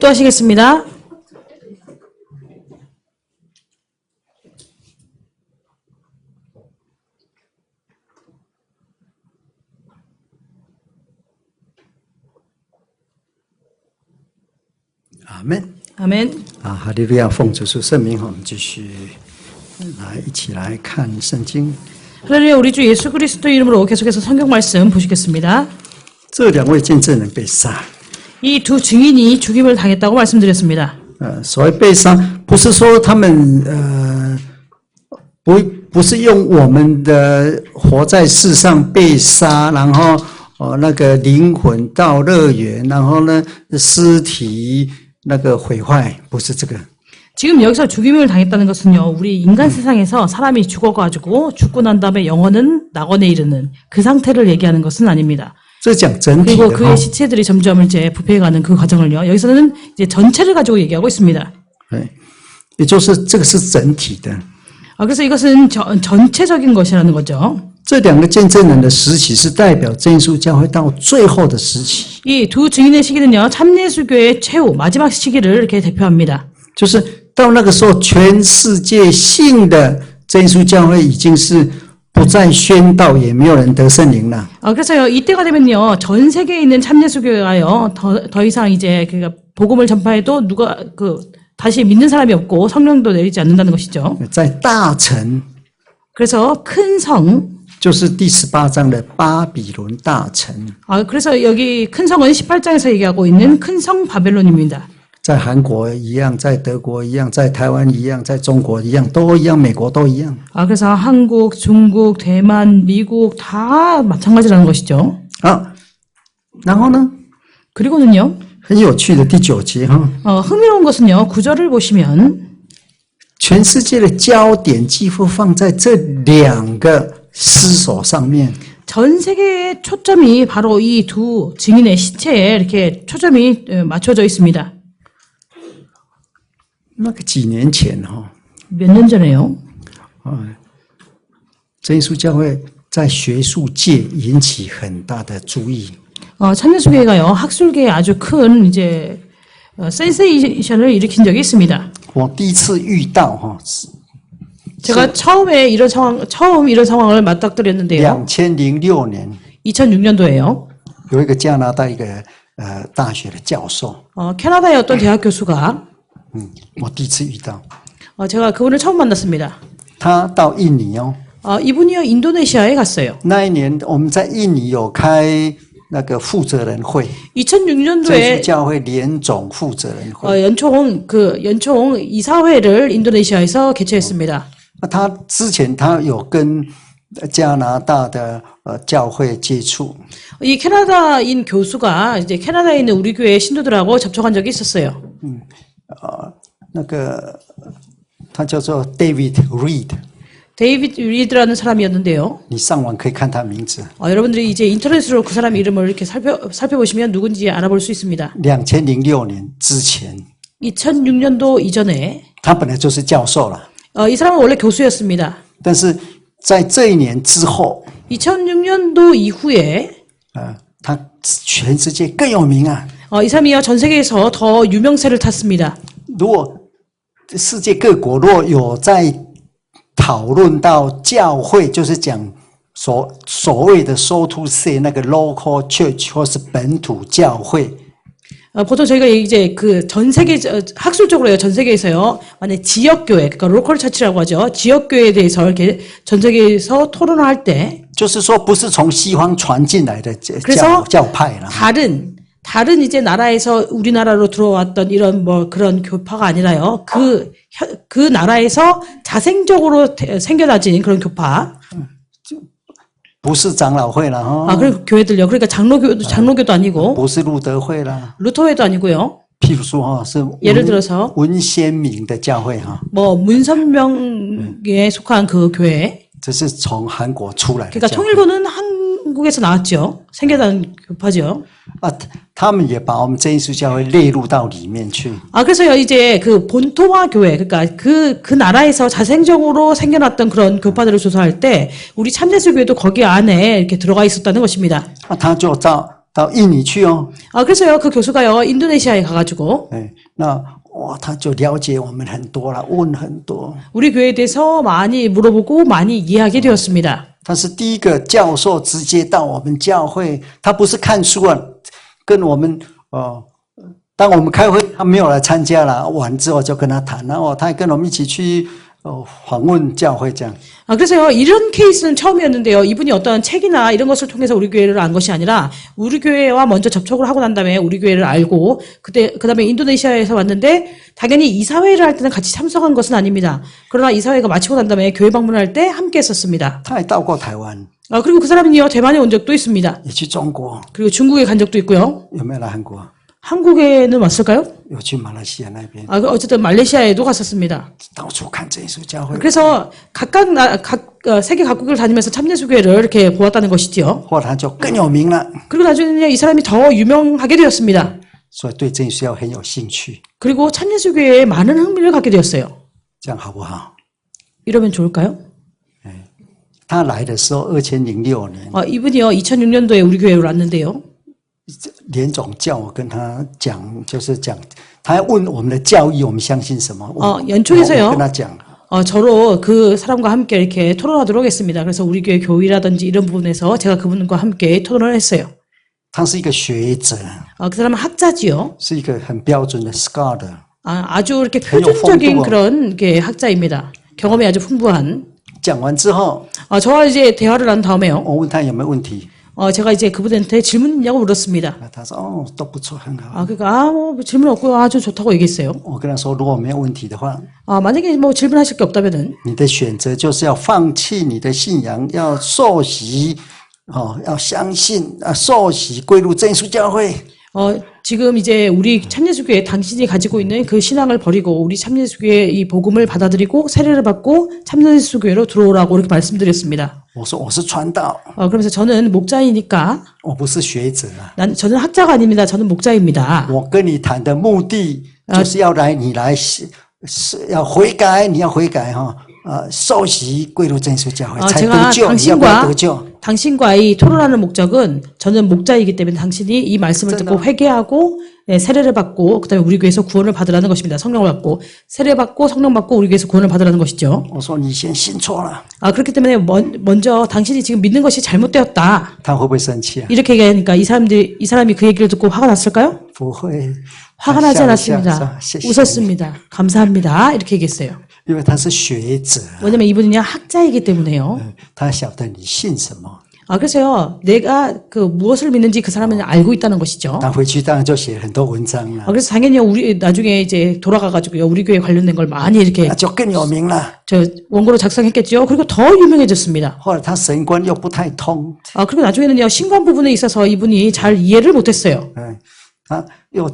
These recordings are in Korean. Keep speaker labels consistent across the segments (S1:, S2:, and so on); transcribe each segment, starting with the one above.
S1: 또 하시겠습니다.
S2: 아멘.
S1: 아멘.
S2: 哈利路亚，奉主是圣名，我们继续一起来看圣经。
S1: 할렐루야, 우리 주 예수 그리스도 이름으로 계속해서 성경 말씀 보시겠습니다.
S2: 这两位见证人被杀。
S1: 이 두 증인이 죽임을 당했다고 말씀드렸습니다.
S2: 所谓被杀，不是说他们不是用我们的活在世上被杀，然后那个灵魂到乐园，然后呢尸体那个毁坏，不是这个。
S1: 지금 여기서 죽임을 당했다는 것은요, 우리 인간 세상에서 사람이 죽어가지고 죽고 난 다음에 영혼은 낙원에 이르는 그 상태를 얘기하는 것은 아닙니다.
S2: 这讲整体
S1: 그리고
S2: 的
S1: 그의 시체들이 점점 이제 부패해가는 그 과정을요, 여기서는 이제 전체를 가지고 얘기하고 있습니다.
S2: 也就是这个是整体的。
S1: 그래서 이것은 전체적인 것이라는 거죠.
S2: 这两个见证人的时期是代表真耶稣教会到最后的时期，
S1: 이 두 증인의 시기는요, 참예수교의 최후 마지막 시기를 이렇게 대표합니다.
S2: 就是到那个时候，全世界信的真耶稣教会已经是不再宣道，也没有人得圣灵了。
S1: 그래서요, 이때가 되면요, 전 세계에 있는 참예수교가요, 더 이상 이제 그 복음을 전파해도 누가 다시 믿는 사람이 없고 성령도 내리지 않는다는 것이죠.
S2: 在大城，
S1: 그래서 큰 성,
S2: 就是第18章的巴比伦大城，
S1: 그래서 여기 큰 성은 18장에서 얘기하고 있는 큰 성 바벨론입니다.
S2: 在韩国一样，在德国一样，在台湾一样，在中国一样，都一样，美国都一样。
S1: 그래서 한국, 중국, 대만, 미국 다 마찬가지라는 것이죠.
S2: 然后呢，
S1: 그리고는요,
S2: 很有趣的第9节哈，
S1: 흥미로운 것은요, 9절을 보시면
S2: 全世界的焦点几乎放在这两个尸首上面。
S1: 전 세계의 초점이 바로 이 두 증인의 시체에 이렇게 초점이 맞춰져 있습니다.
S2: 那个几年前哈，
S1: 몇 년 전에요.
S2: 真耶稣教会在学术界引起很大的注意。
S1: 참예수교회가요, 학술계에 아주 큰 이제 센세이션을 일으킨 적이 있습니다.
S2: 我第一次遇到哈，
S1: 제가 처음 이런 상황을 맞닥뜨렸는데요.
S2: 2006年
S1: 2006년도에요.
S2: 有一个加拿大一个大学的教授，
S1: 캐나다의 어떤 대학 교수가
S2: 我第一次遇到，
S1: 제가 그분을 처음 만났습니다.
S2: 他到印尼哦，
S1: 이분이요, 인도네시아에 갔어요.
S2: 那一年我们在印尼有开那个负责人会，真耶稣
S1: 2006년도에
S2: 教会联总负责人会。
S1: 연총 이사회를 인도네시아에서 개최했습니다.
S2: 他之前他有跟加拿大的教会接触，
S1: 이 캐나다인 교수가 이제 캐나다에 있는 우리 교회 신도들하고 접촉한 적이 있었어요.
S2: 那个他叫做 David Reed，
S1: 데이비드 리드라는 사람이었는데요.
S2: 你上网可以看他名字。
S1: 여러분들이 이제 인터넷으로 그 사람 이름을 이렇게 살펴보시면 누군지 알아볼 수 있습니다.
S2: 2006年之前，
S1: 2006년도 이전에
S2: 他本来就是教授了，
S1: 이 사람은 원래 교수였습니다.
S2: 但是在这一年之后，
S1: 2006년도 이후에
S2: 他全世界更有名啊！
S1: 이 사람이요, 전 세계에서 더 유명세를 탔습니다.
S2: 如果世界各国如果有在讨论到教会，就是讲所谓的 so to say 那个 local church 或是本土教会，
S1: 보통 저희가 이제 전 세계 학술적으로요, 전 세계에서요, 만약 지역 교회, 그러니까 로컬 처치라고 하죠. 지역 교회에 대해서 이렇게 전 세계에서 토론을 할 때,
S2: 就是说不是从西方传进来的
S1: 그래서
S2: 教派啦。
S1: 다른 이제 나라에서 우리나라로 들어왔던 이런 그런 교파가 아니라요. 그 나라에서 자생적으로 생겨나진 그런 교파.
S2: 不是长老会啦，哈，
S1: 그리고 교회들요. 그러니까 장로교도 아니고,
S2: 不是路德会啦。
S1: 루터회도 아니고요.
S2: 譬如说哈，是
S1: 예를 들어서
S2: 文先明的教会哈，
S1: 문선명에 속한 그 교회.
S2: 这是从韩国出来的
S1: 그러니까
S2: 教会。
S1: 통일교는 한국에서 나왔죠. 생겨난 교파죠.
S2: 他们也把我们真耶稣教会列入到里面去。
S1: 그래서요, 이제 본토화 교회, 그러니까 그 나라에서 자생적으로 생겨났던 그런 교파들을 조사할 때, 우리 참예수교회도 거기 안에 이렇게 들어가 있었다는 것입니다.
S2: 他就到印尼去哦。
S1: 그래서요, 그 교수가요, 인도네시아에 가가지고,
S2: 哎，那哇，他就了解我们很多了，问很多。
S1: 우리 교회에 대해서 많이 물어보고 많이 이해하게 되었습니다.
S2: 他是第一个教授直接到我们教会，他不是看书啊，跟我们当我们开会，他没有来参加了，完之后就跟他谈，然后他还跟我们一起去访问教会这样。
S1: 그래서요, 이런 케이스는 처음이었는데요. 이분이 어떤 책이나 이런 것을 통해서 우리 교회를 안 것이 아니라 우리 교회와 먼저 접촉을 하고 난 다음에 우리 교회를 알고 그다음에 인도네시아에서 왔는데 당연히 이사회를 할 때는 같이 참석한 것은 아닙니다. 그러나 이사회가 마치고 난 다음에 교회 방문할 때 함께 했었습니다.
S2: 他还到过台湾，
S1: 그리고 그 사람은요, 대만에 온 적도 있습니다.
S2: 也去中国，
S1: 그리고 중국에 간 적도 있고요.
S2: 有没有来韩国？
S1: 한국에는 왔을까요?
S2: 有去马来西亚那边，
S1: 어쨌든 말레이시아에도 갔었습니다.
S2: 到处看真耶稣教会。
S1: 그래서 세계 각국을 다니면서 참예수교회를 이렇게 보았다는 것이지요.
S2: 后来他就更有名了，
S1: 그리고 나중에는요, 이 사람이 더 유명하게 되었습니다.
S2: 所以对真耶稣教会很有兴趣，
S1: 그리고 참예수교회에 많은 흥미를 갖게 되었어요.
S2: 这样好不好？
S1: 이러면 좋을까요?
S2: 他来的时候，2006年，
S1: 이분이요, 2006년도에 우리 교회로 왔는데요.
S2: 连总叫我跟他讲，就是讲，他还问我们的教义，我们相信什么？
S1: 연초에서요.
S2: 我跟他讲，
S1: 저로 그 사람과 함께 이렇게 토론하도록 했습니다. 그래서 우리 교회 교의라든지 이런 부분에서 제가 그분과 함께 토론을 했어요.
S2: 他是一个学者，
S1: 그 사람은 학자지요.
S2: 是一个很标准的 scholar。
S1: 아주 이렇게
S2: 很有
S1: 표준적인
S2: 风度。
S1: 그런 게 학자입니다. 경험이 아주 풍부한.
S2: 讲完之后，
S1: 저와 이제 대화를 한 다음에요.
S2: 我问他有没有问题，
S1: 제가 이제 그분한테 질문 있냐고 물었습니다.
S2: 他说哦都不错，很好。
S1: 그러니까 뭐 질문 없고 아주 좋다고 얘기했어요.
S2: 我跟他说，如果没有问题的话，
S1: 만약에 뭐 질문하실 게 없다면은
S2: 你的选择就是要放弃你的信仰，要受洗，要相信受洗归入真耶稣教会。
S1: 지금 이제 우리 참예수교회 당신이 가지고 있는 그 신앙을 버리고 우리 참예수교회 이 복음을 받아들이고 세례를 받고 참예수교회로 들어오라고 이렇게 말씀드렸습니다.
S2: 我说我是传道，
S1: 그러면서 저는 목자이니까
S2: 我不是学者啊。
S1: 저는 학자가 아닙니다. 저는 목자입니다.
S2: 我跟你谈的目的就是要你来要悔改，你要悔改哈，受洗归入真耶稣教会才得救，你要不要得救？
S1: 당신과 이 토론하는 목적은 저는 목자이기 때문에 당신이 이 말씀을 듣고 회개하고 세례를 받고 그다음에 우리 교회에서 구원을 받으라는 것입니다. 성령을 받고 세례 받고 성령 받고 우리 교회에서 구원을 받으라는 것이죠.
S2: 我说你先信错了，
S1: 그렇기 때문에 먼저 당신이 지금 믿는 것이 잘못되었다.
S2: 他会不会生气啊？
S1: 이렇게 얘기하니까 이 사람이 그 얘기를 듣고 화가 났을까요?
S2: 不会，
S1: 화가 나지
S2: 笑一笑
S1: 않았습니다.
S2: 谢谢
S1: 웃었습니다. 감사합니다. 이렇게 얘기했어요.
S2: 因为他是学者，
S1: 왜냐면 이분은요 학자이기 때문에요.
S2: 他晓得你信什么。
S1: 그래서요 내가 그 무엇을 믿는지 그 사람은 알고 있다는 것이죠.
S2: 他回去当然就写很多文章了，
S1: 그래서 당연히 우리 나중에 이제 돌아가가지고요 우리 교회 관련된 걸 많이 이렇게
S2: 那就更有名了。
S1: 저 원고로 작성했겠죠. 그리고 더 유명해졌습니다.
S2: 后来他神观又不太通，
S1: 그리고 나중에는요 신관 부분에 있어서 이분이 잘 이해를 못했어요.
S2: 他又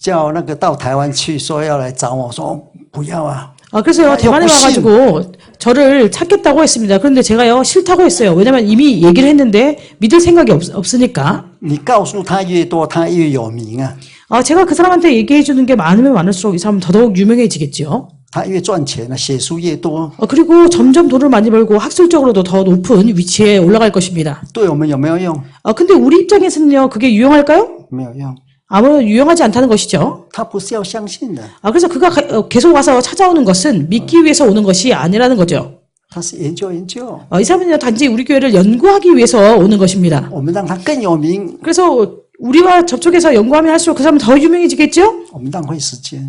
S2: 叫那个到台湾去，说要来找我，说不要啊。
S1: 그래서요 대만에 와가지고 저를 찾겠다고 했습니다. 그런데 제가요 싫다고 했어요. 왜냐면 이미 얘기를 했는데 믿을 생각이 없으니까.
S2: 你告诉他越多，他越有名啊。
S1: 제가 그 사람한테 얘기해 주는 게 많으면 많을수록 이 사람은 더더욱 유명해지겠죠.
S2: 他越赚钱了，写书越多，
S1: 그리고 점점 돈을 많이 벌고 학술적으로도 더 높은 위치에 올라갈 것입니다.
S2: 对我们有没有用？
S1: 근데 우리 입장에서는요 그게 유용할까요?
S2: 没有用。
S1: 아무래도 유용하지 않다는 것이죠.
S2: 他不是要相信的，
S1: 그래서 그가 계속 와서 찾아오는 것은 믿기 위해서 오는 것이 아니라는 거죠.
S2: 他是研究研究。
S1: 이 사람은요 단지 우리 교회를 연구하기 위해서 오는 것입니다.
S2: 我们让他更有名，
S1: 그래서 우리와 접촉해서 연구하면 할수록 그 사람은 더 유명해지겠죠?
S2: 我们浪费时间。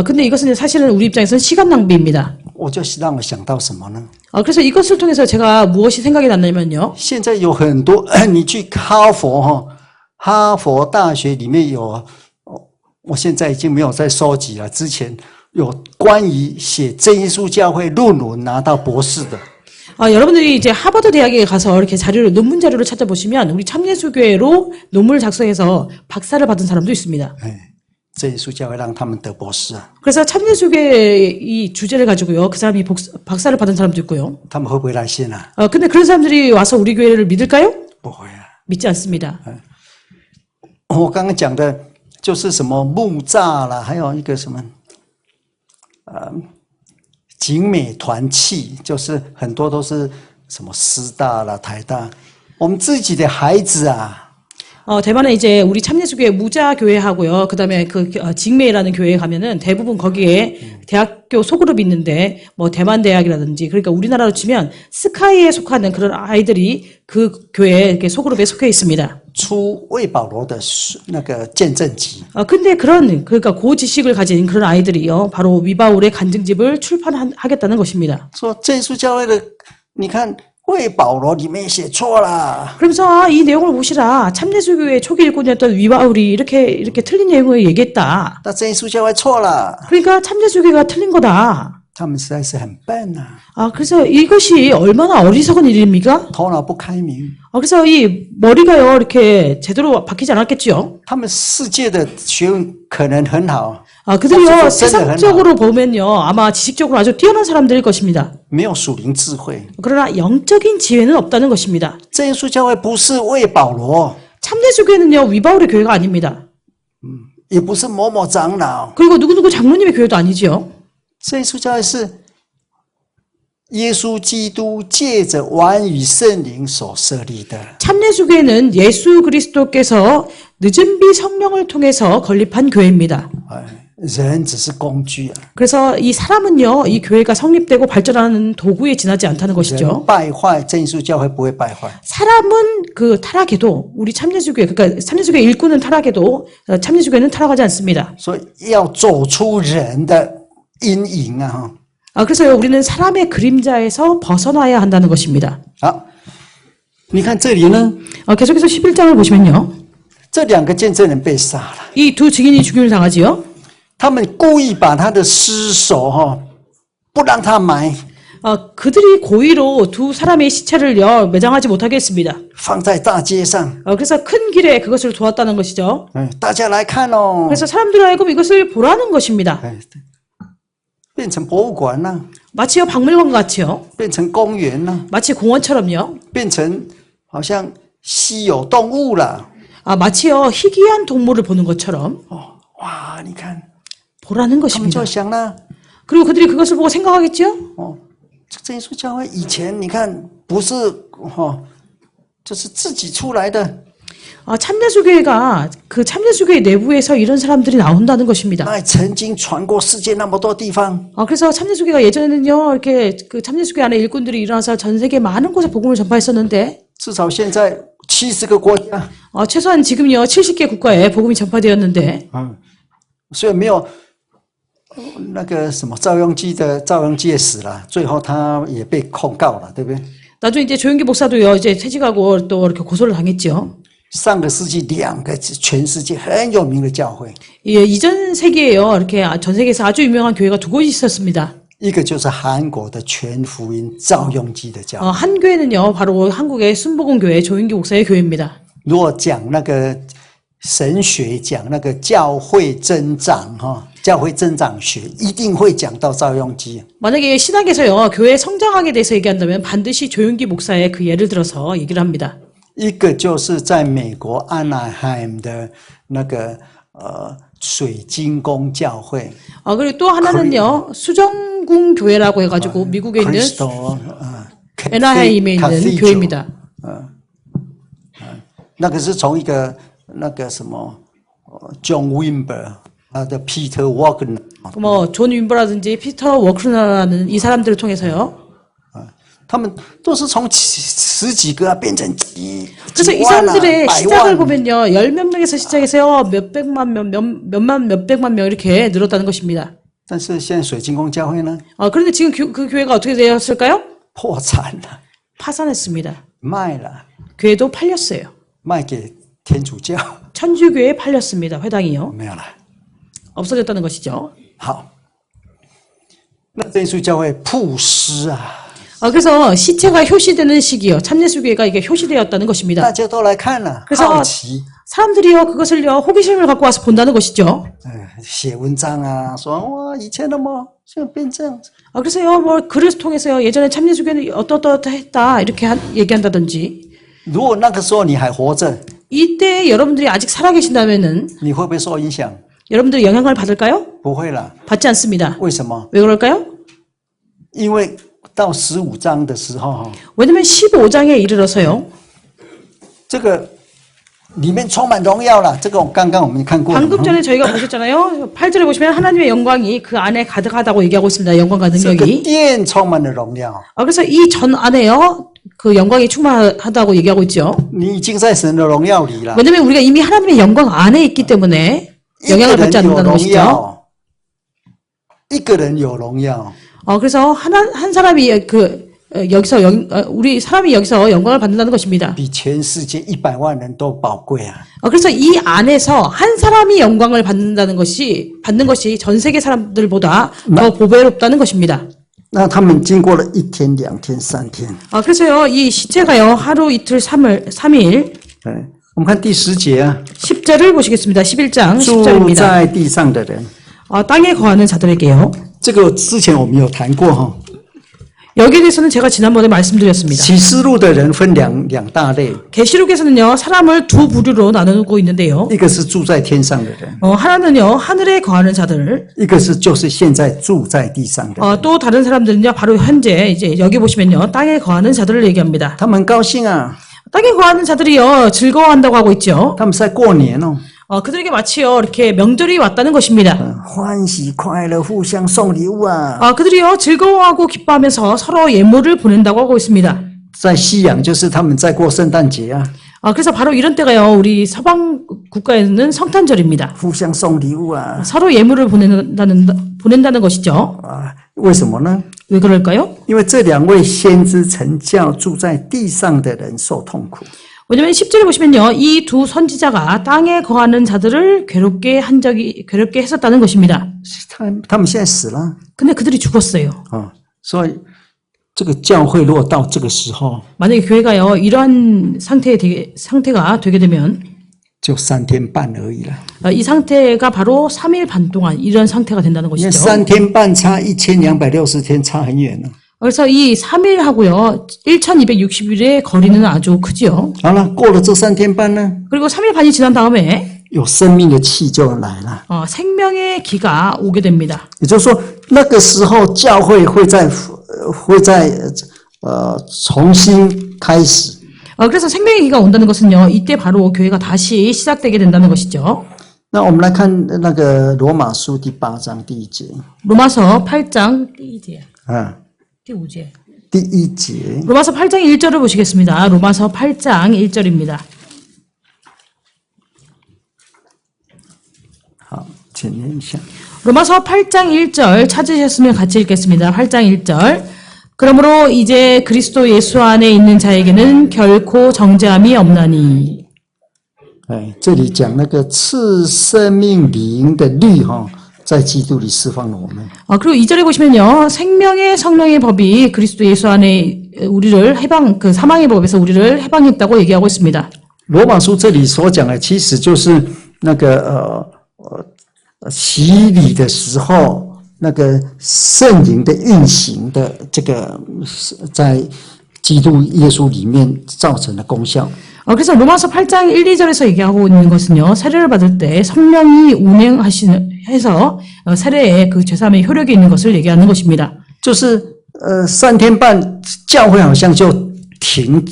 S1: 근데 이것은 사실은 우리 입장에서는 시간 낭비입니다.
S2: 我就是让我想到什么呢？
S1: 그래서 이것을 통해서 제가 무엇이 생각이 났냐면요.
S2: 现在有很多，你去哈佛哈，哈佛大学里面有，我现在已经没有在收集了。之前有关于写真耶稣教会论文拿到博士的，
S1: 여러분들이 이제 하버드 대학에 가서 이렇게 논문 자료를 찾아보시면 우리 참예수교회로 논문을 작성해서 박사를 받은 사람도 있습니다.
S2: 真耶稣教会让他们得博士啊，
S1: 그래서 참예수교회의 이 주제를 가지고요. 그 사람이 박사를 받은 사람도 있고요.
S2: 他们会不会来信啊？
S1: 근데 그런 사람들이 와서 우리 교회를 믿을까요?
S2: 不会啊。
S1: 믿지 않습니다.
S2: 我刚刚讲的就是什么木栅啦，还有一个什么，景美团契，就是很多都是什么师大啦、台大，我们自己的孩子啊。
S1: 대만에 이제 우리 참예수교회 무자교회하고요. 그다음에 직매라는 교회에 가면은 대부분 거기에 대학교 소그룹이 있는데 뭐 대만 대학이라든지 그러니까 우리나라로 치면 스카이에 속하는 그런 아이들이 그 교회에 이렇게 소그룹에 속해 있습니다.
S2: 出魏保罗的那个见证集，
S1: 근데 그러니까 그 지식을 가진 그런 아이들이요. 바로 위바울의 간증집을 출판하겠다는 것입니다.
S2: 说这耶稣教会的，你看魏保罗里面写错了。
S1: 그러면서 이 내용을 보시라. 참예수교회 초기 일꾼이었던 위바울이 이렇게 틀린 내용을 얘기했다.
S2: 那这耶稣教会错了，
S1: 그러니까 참예수교회가 틀린 거다.
S2: 他们实在是很笨呐、
S1: 그래서 이것이 얼마나 어리석은 일입니까?
S2: 头脑不开明。
S1: 그래서 이 머리가요, 이렇게 제대로 박히지 않았겠죠?
S2: 他们世界的学问可能很好，
S1: 그들이요, 세상적으로 보면요, 아마 지식적으로 아주 뛰어난 사람들일 것입니다.
S2: 没有属灵智慧。
S1: 그러나 영적인 지혜는 없다는 것입니다.
S2: 这耶稣教会不是魏保罗，
S1: 참예수교회는요, 위바울의 교회가 아닙니다.
S2: 也不是某某长老，
S1: 그리고 누구누구 장로님의 교회도 아니지요.
S2: 这耶稣教会是耶稣基督借着完与圣灵所设立的。
S1: 참예수교회는 예수 그리스도께서 늦은 비 성령을 통해서 건립한 교회입니다.
S2: 人只是工具啊，
S1: 그래서 이 사람은요, 이 교회가 성립되고 발전하는 도구에 지나지 않다는
S2: 人
S1: 것이죠.
S2: 败坏，这耶稣教会不会败坏。
S1: 사람은 그 타락해도 우리 참예수교회, 그러니까 참예수교회 일꾼은 타락해도 참예수교회는 타락하지 않습니다.
S2: 所以要走出人的阴影啊！
S1: 그래서 우리는 사람의 그림자에서 벗어나야 한다는 것입니다.
S2: 好，你看这里呢，
S1: 계속해서 11장을 보시면요.
S2: 这两个见证人被杀了，
S1: 이 두 증인이 죽임을 당하지요.
S2: 他们故意把他的尸首不让他埋，
S1: 그들이 고의로 두 사람의 시체를요, 매장하지 못하게 했습니다.
S2: 放在大街上，
S1: 그래서 큰 길에 그것을 두었다는 것이죠.
S2: 大家来看哦，
S1: 그래서 사람들 하여금 이것을 보라는 것입니다.
S2: 变成博物馆了，
S1: 마치요 박물관 같이요.
S2: 变成公园了，
S1: 마치 공원처럼요.
S2: 变成好像稀有动物了。
S1: 마치요 희귀한 동물을 보는 것처럼
S2: 哇，你看，
S1: 보라는
S2: 他们
S1: 것입니다.
S2: 就想了，
S1: 그리고 그들이 그것을 보고 생각하겠죠?
S2: 这耶稣教会以前你看不是就是自己出来的，
S1: 참예수교회가 그 참예수교회 내부에서 이런 사람들이 나온다는 것입니다.
S2: 那曾经传过世界那么多地方。
S1: 그래서 참예수교회가 예전에는요, 이렇게 그 참예수교회 안에 일꾼들이 일어나서 전 세계 많은 곳에 복음을 전파했었는데,
S2: 至少现在70个国家，
S1: 최소한 지금요 70개 국가에 복음이 전파되었는데,
S2: 虽然没有那个什么赵永基的赵永基也死了，最后他也被控告了，对不对？
S1: 나중에 이제 조영기 목사도요, 이제 퇴직하고 또 이렇게 고소를 당했죠.
S2: 上个世纪两个全世界很有名的教会，
S1: 이전 세기에요, 이렇게 전 세계에서 아주 유명한 교회가 두 곳이 있었습니다.
S2: 一个就是韩国的全福音赵永基的教会。
S1: 한 교회는요, 바로 한국의 순복음교회 조영기 목사의 교회입니다.
S2: 如果讲那个神学，讲那个教会增长教会增长学，一定会讲到赵永基。
S1: 만약에 신학에서요, 교회 성장학에 대해서 얘기한다면 반드시 조영기 목사의 그 예를 들어서 얘기를 합니다.
S2: 一个就是在美国安纳海的那个水晶宫教会，
S1: 그리고 또 하나는요, 수정궁 교회라고 해가지고 미국에 있는 애나하임에 있는 교회입니다.
S2: 那个是从一个那个什么John Wimber 他的 Peter Wagner，
S1: 존 윈버라든지 피터 워크너라는 이 사람들을 통해서요.
S2: 他们都是从十几个变成几
S1: 그래서 이
S2: 万
S1: 사람들의
S2: 百
S1: 시작을
S2: 万。
S1: 보면요, 10몇 명에서 시작해서요, 몇백만 명 이렇게 늘었다는 것입니다.
S2: 但是现在水晶宫教会呢，
S1: 그런데 지금 그 교회가 어떻게 되었을까요?
S2: 破产了，
S1: 파산했습니다.
S2: 卖了，
S1: 교회도 팔렸어요.
S2: 卖给天主教，
S1: 천주교에 팔렸습니다. 회당이요.
S2: 没有了。
S1: 없어졌다는 것이죠.
S2: 好，那这耶稣教会曝尸啊，
S1: 그래서 시체가 효시되는 시기요. 참예수교회가 이게 효시되었다는
S2: 大
S1: 것입니다.
S2: 家都来看了，
S1: 그래서
S2: 好奇，
S1: 사람들이요, 그것을요, 호기심을 갖고 와서 본다는 것이죠.
S2: 写文章啊，说哇，以前那么现在变这样子，
S1: 그래서요, 글을 통해서요, 예전에 참예수교회는 어떠했다, 이렇게 얘기한다든지.
S2: 如果那个时候你还活着，
S1: 이때 여러분들이 아직 살아계신다면은,
S2: 你会不会受影响？
S1: 여러분들이 영향을 받을까요?
S2: 不会了，
S1: 받지 않습니다.
S2: 为什么？
S1: 왜 그럴까요?
S2: 因为到15章的时候，
S1: 왜냐면 15장에 이르러서요,
S2: 这个里面充满荣耀了。这个刚刚我们看过了。
S1: 방금 전에 저희가 보셨잖아요. 8절에 보시면 하나님의 영광이 그 안에 가득하다고 얘기하고 있습니다. 영광과
S2: 这个
S1: 능력이.
S2: 殿充满了荣耀。
S1: 그래서 이 전 안에요. 그 영광이 충만하다고 얘기하고 있죠.
S2: 你已经在神的荣耀里了。
S1: 왜냐면 우리가 이미 하나님의 영광 안에 있기 때문에
S2: 一个
S1: 영향을
S2: 人
S1: 받지
S2: 有
S1: 않는다는
S2: 荣
S1: 것이죠.
S2: 耀，一个人有荣耀，
S1: 그래서 한 사람이 우리 사람이 여기서 영광을 받는다는 것입니다.
S2: 比全世界100万人都宝贵啊！
S1: 그래서 이 안에서 한 사람이 영광을 받는 것이 전 세계 사람들보다 더 보배롭다는 것입니다.
S2: 那他们经过了1天、2天、3天。
S1: 그래서요, 이 시체가요, 하루, 이틀, 3일.
S2: 我们看第10节啊，
S1: 10절을 보시겠습니다. 11장
S2: 住
S1: 10절입니다.
S2: 在地上的人，
S1: 땅에 거하는 자들에게요.
S2: 这个之前我们有谈过哈。
S1: 여기에 대해서는 제가 지난번에 말씀드렸습니다.
S2: 启示录的人分两大类，
S1: 계시록에서는요, 사람을 두 부류로 나누고 있는데요.
S2: 一个是住在天上的人，
S1: 하나는요, 하늘에 거하는 자들.
S2: 一个是就是现在住在地上的人。
S1: 또 다른 사람들은요, 바로 현재 이제 여기 보시면요, 땅에 거하는 자들을 얘기합니다.
S2: 他们很高兴啊，
S1: 땅에 거하는 자들이요, 즐거워한다고 하고 있죠.
S2: 他们是在过年哦，
S1: 그들에게 마치요, 이렇게 명절이 왔다는 것입니다.
S2: 欢喜快乐，互相送礼物啊。
S1: 그들이요, 즐거워하고 기뻐하면서 서로 예물을 보낸다고 하고 있습니다.
S2: 在西洋就是他们在过圣诞节啊，
S1: 그래서 바로 이런 때가요, 우리 서방 국가에는 성탄절입니다.
S2: 互相送礼物啊。
S1: 서로 예물을 보낸다는 것이죠.
S2: 为什么呢？
S1: 왜 그럴까요?
S2: 因为这2位先知曾叫住在地上的人受痛苦。
S1: 왜냐면 10절에 보시면요, 이 두 선지자가 땅에 거하는 자들을 괴롭게 했었다는 것입니다.
S2: 他们现在死了
S1: 근데 그들이 죽었어요.
S2: 啊，所以这个教会如果到这个时候，
S1: 만약에 교회가요, 이러한 상태가 되게 되면
S2: 就3天半而已了。
S1: 이 상태가 바로 3일 반 동안 이런 상태가 된다는
S2: 因为
S1: 것이죠.
S2: 3天半差1260天差很远了。
S1: 그래서 이 3일하고요, 1260일의 거리는 아주 크지요.
S2: 好了，过了这3天半呢，
S1: 그리고 3일 반이 지난 다음에
S2: 有生命的气就来了。
S1: 생명의 기가 오게 됩니다.
S2: 也就是说，那个时候教会会再重新开始。
S1: 그래서 생명의 기가 온다는 것은요, 이때 바로 교회가 다시 시작되게 된다는 것이죠.
S2: 那我们来看那个罗马书第8章第1节
S1: 로마서 8장 1절,
S2: 啊，
S1: 5절.
S2: 第1节。
S1: 로마서 8장 1절을 보시겠습니다. 로마서 8장 1절입니다.
S2: 好，请念一下。
S1: 로마서 8장 1절 찾으셨으면 같이 읽겠습니다. 8장 1절. 그러므로 이제 그리스도 예수 안에 있는 자에게는 결코 정죄함이 없나니.
S2: 这里讲那个赐生命灵的律在基督里释放了我们。
S1: 그리고 2절에 보시면요, 생명의 성령의 법이 그리스도 예수 안에 우리를 사망의 법에서 우리를 해방했다고 얘기하고 있습니다.
S2: 罗马书这里所讲的，其实就是那个洗礼的时候，那个圣灵的运行的这个在基督耶稣里面造成的功效。
S1: 그래서 로마서 8장 1, 2절에서 얘기하고 있는 것은요, 세례를 받을 때 성령이 운행해서 세례의 그 죄사함의 효력이 있는 것을 얘기하는 것입니다.
S2: 就是3天半，教会好像就停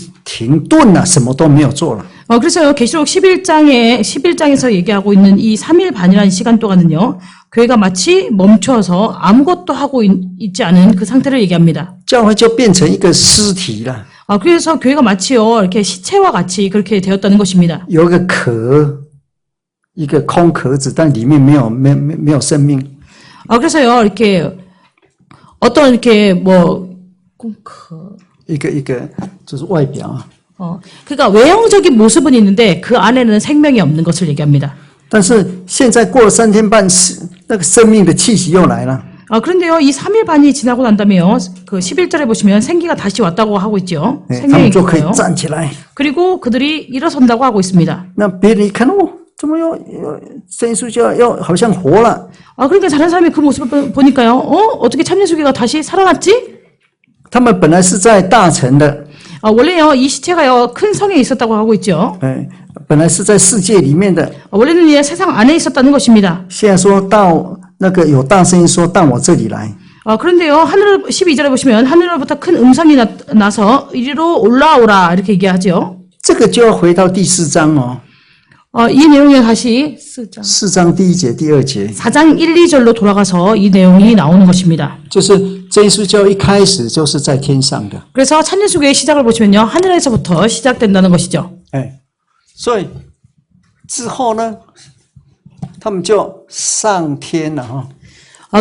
S2: 顿了，什么都没有做了。
S1: 그래서요, 계시록 11장에서 얘기하고 있는 이 3일 반이라는 시간 동안은요, 교회가 마치 멈춰서 아무것도 하고 있지 않은 그 상태를 얘기합니다.
S2: 教会就变成一个尸体了。
S1: 그래서 교회가 마치요, 이렇게 시체와 같이 그렇게 되었다는 것입니다.
S2: 有一个壳，一个空壳子，但里面没有生命。
S1: 그래서요, 이렇게 어떤 이렇게
S2: 一个就是外表啊。
S1: 그러니까 외형적인 모습은 있는데 그 안에는 생명이 없는 것을 얘기합니다.
S2: 但是现在过了3天半，那个生命的气息又来了。
S1: 그런데요, 이 3일 반이 지나고 난 다음에요, 그 11절에 보시면 생기가 다시 왔다고 하고 있죠.
S2: 他
S1: 생명이
S2: 们就可以
S1: 있고요.
S2: 站起来。
S1: 그리고 그들이 일어선다고 하고 있습니다.
S2: 那别人一看，怎么又圣稣就要好像活了？
S1: 그러니까 다른 사람이 그 모습을 보니까요, 어떻게 참예수교가 다시 살아났지?
S2: 他们本来是在大城的，
S1: 원래요, 이 시체가요, 큰 성에 있었다고 하고 있죠.
S2: 本来是在世界里面的，
S1: 원래는 이 세상 안에 있었다는 것입니다.
S2: 现在说到那个有大声音说到我这里来。
S1: 그런데요, 12절에 보시면 하늘로부터 큰 음성이 나서 이리로 올라오라 이렇게 얘기하죠.
S2: 这个就要回到第4章哦。
S1: 이 내용에 다시 4장.
S2: 4장第1节、第2节，
S1: 4장 1, 2절로 돌아가서 이 내용이 나오는 것입니다.
S2: 就是真耶稣教一开始就是在天上的，
S1: 그래서 찬예수교의 시작을 보시면요. 하늘에서부터 시작된다는 것이죠.
S2: 哎，所以之后呢，他们就上天了哈。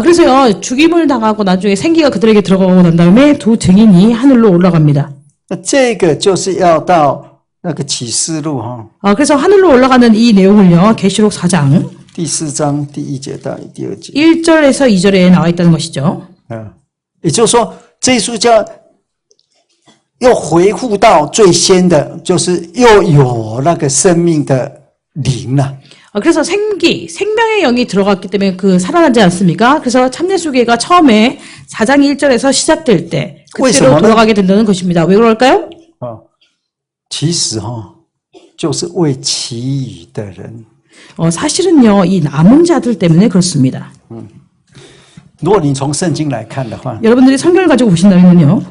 S1: 그래서요. 죽임을 당하고 나중에 생기가 그들에게 들어가고 난 다음에 두 증인이 하늘로 올라갑니다.
S2: 那这个就是要到那个启示录哈，
S1: 그래서 하늘로 올라가는 이 내용을요. 계시록 4장
S2: 第4章第1节到第2节。
S1: 1절에서 2절에 나와 있다는 것이죠.
S2: 也就是说，这耶稣教又回复到最先的，就是又有那个生命的灵了。
S1: 그래서 생명의 영이 들어갔기 때문에 그 살아나지 않습니까? 그래서 참예수계가 처음에 4장 1절에서 시작될 때 그때로 돌아가게 된다는 것입니다. 왜 그럴까요?
S2: 其实就是为其余的人。
S1: 사실은요, 이 남은 자들 때문에 그렇습니다.
S2: 如果你从圣经来看的话，
S1: 여러분들이 성경을 가지고 보신다면요,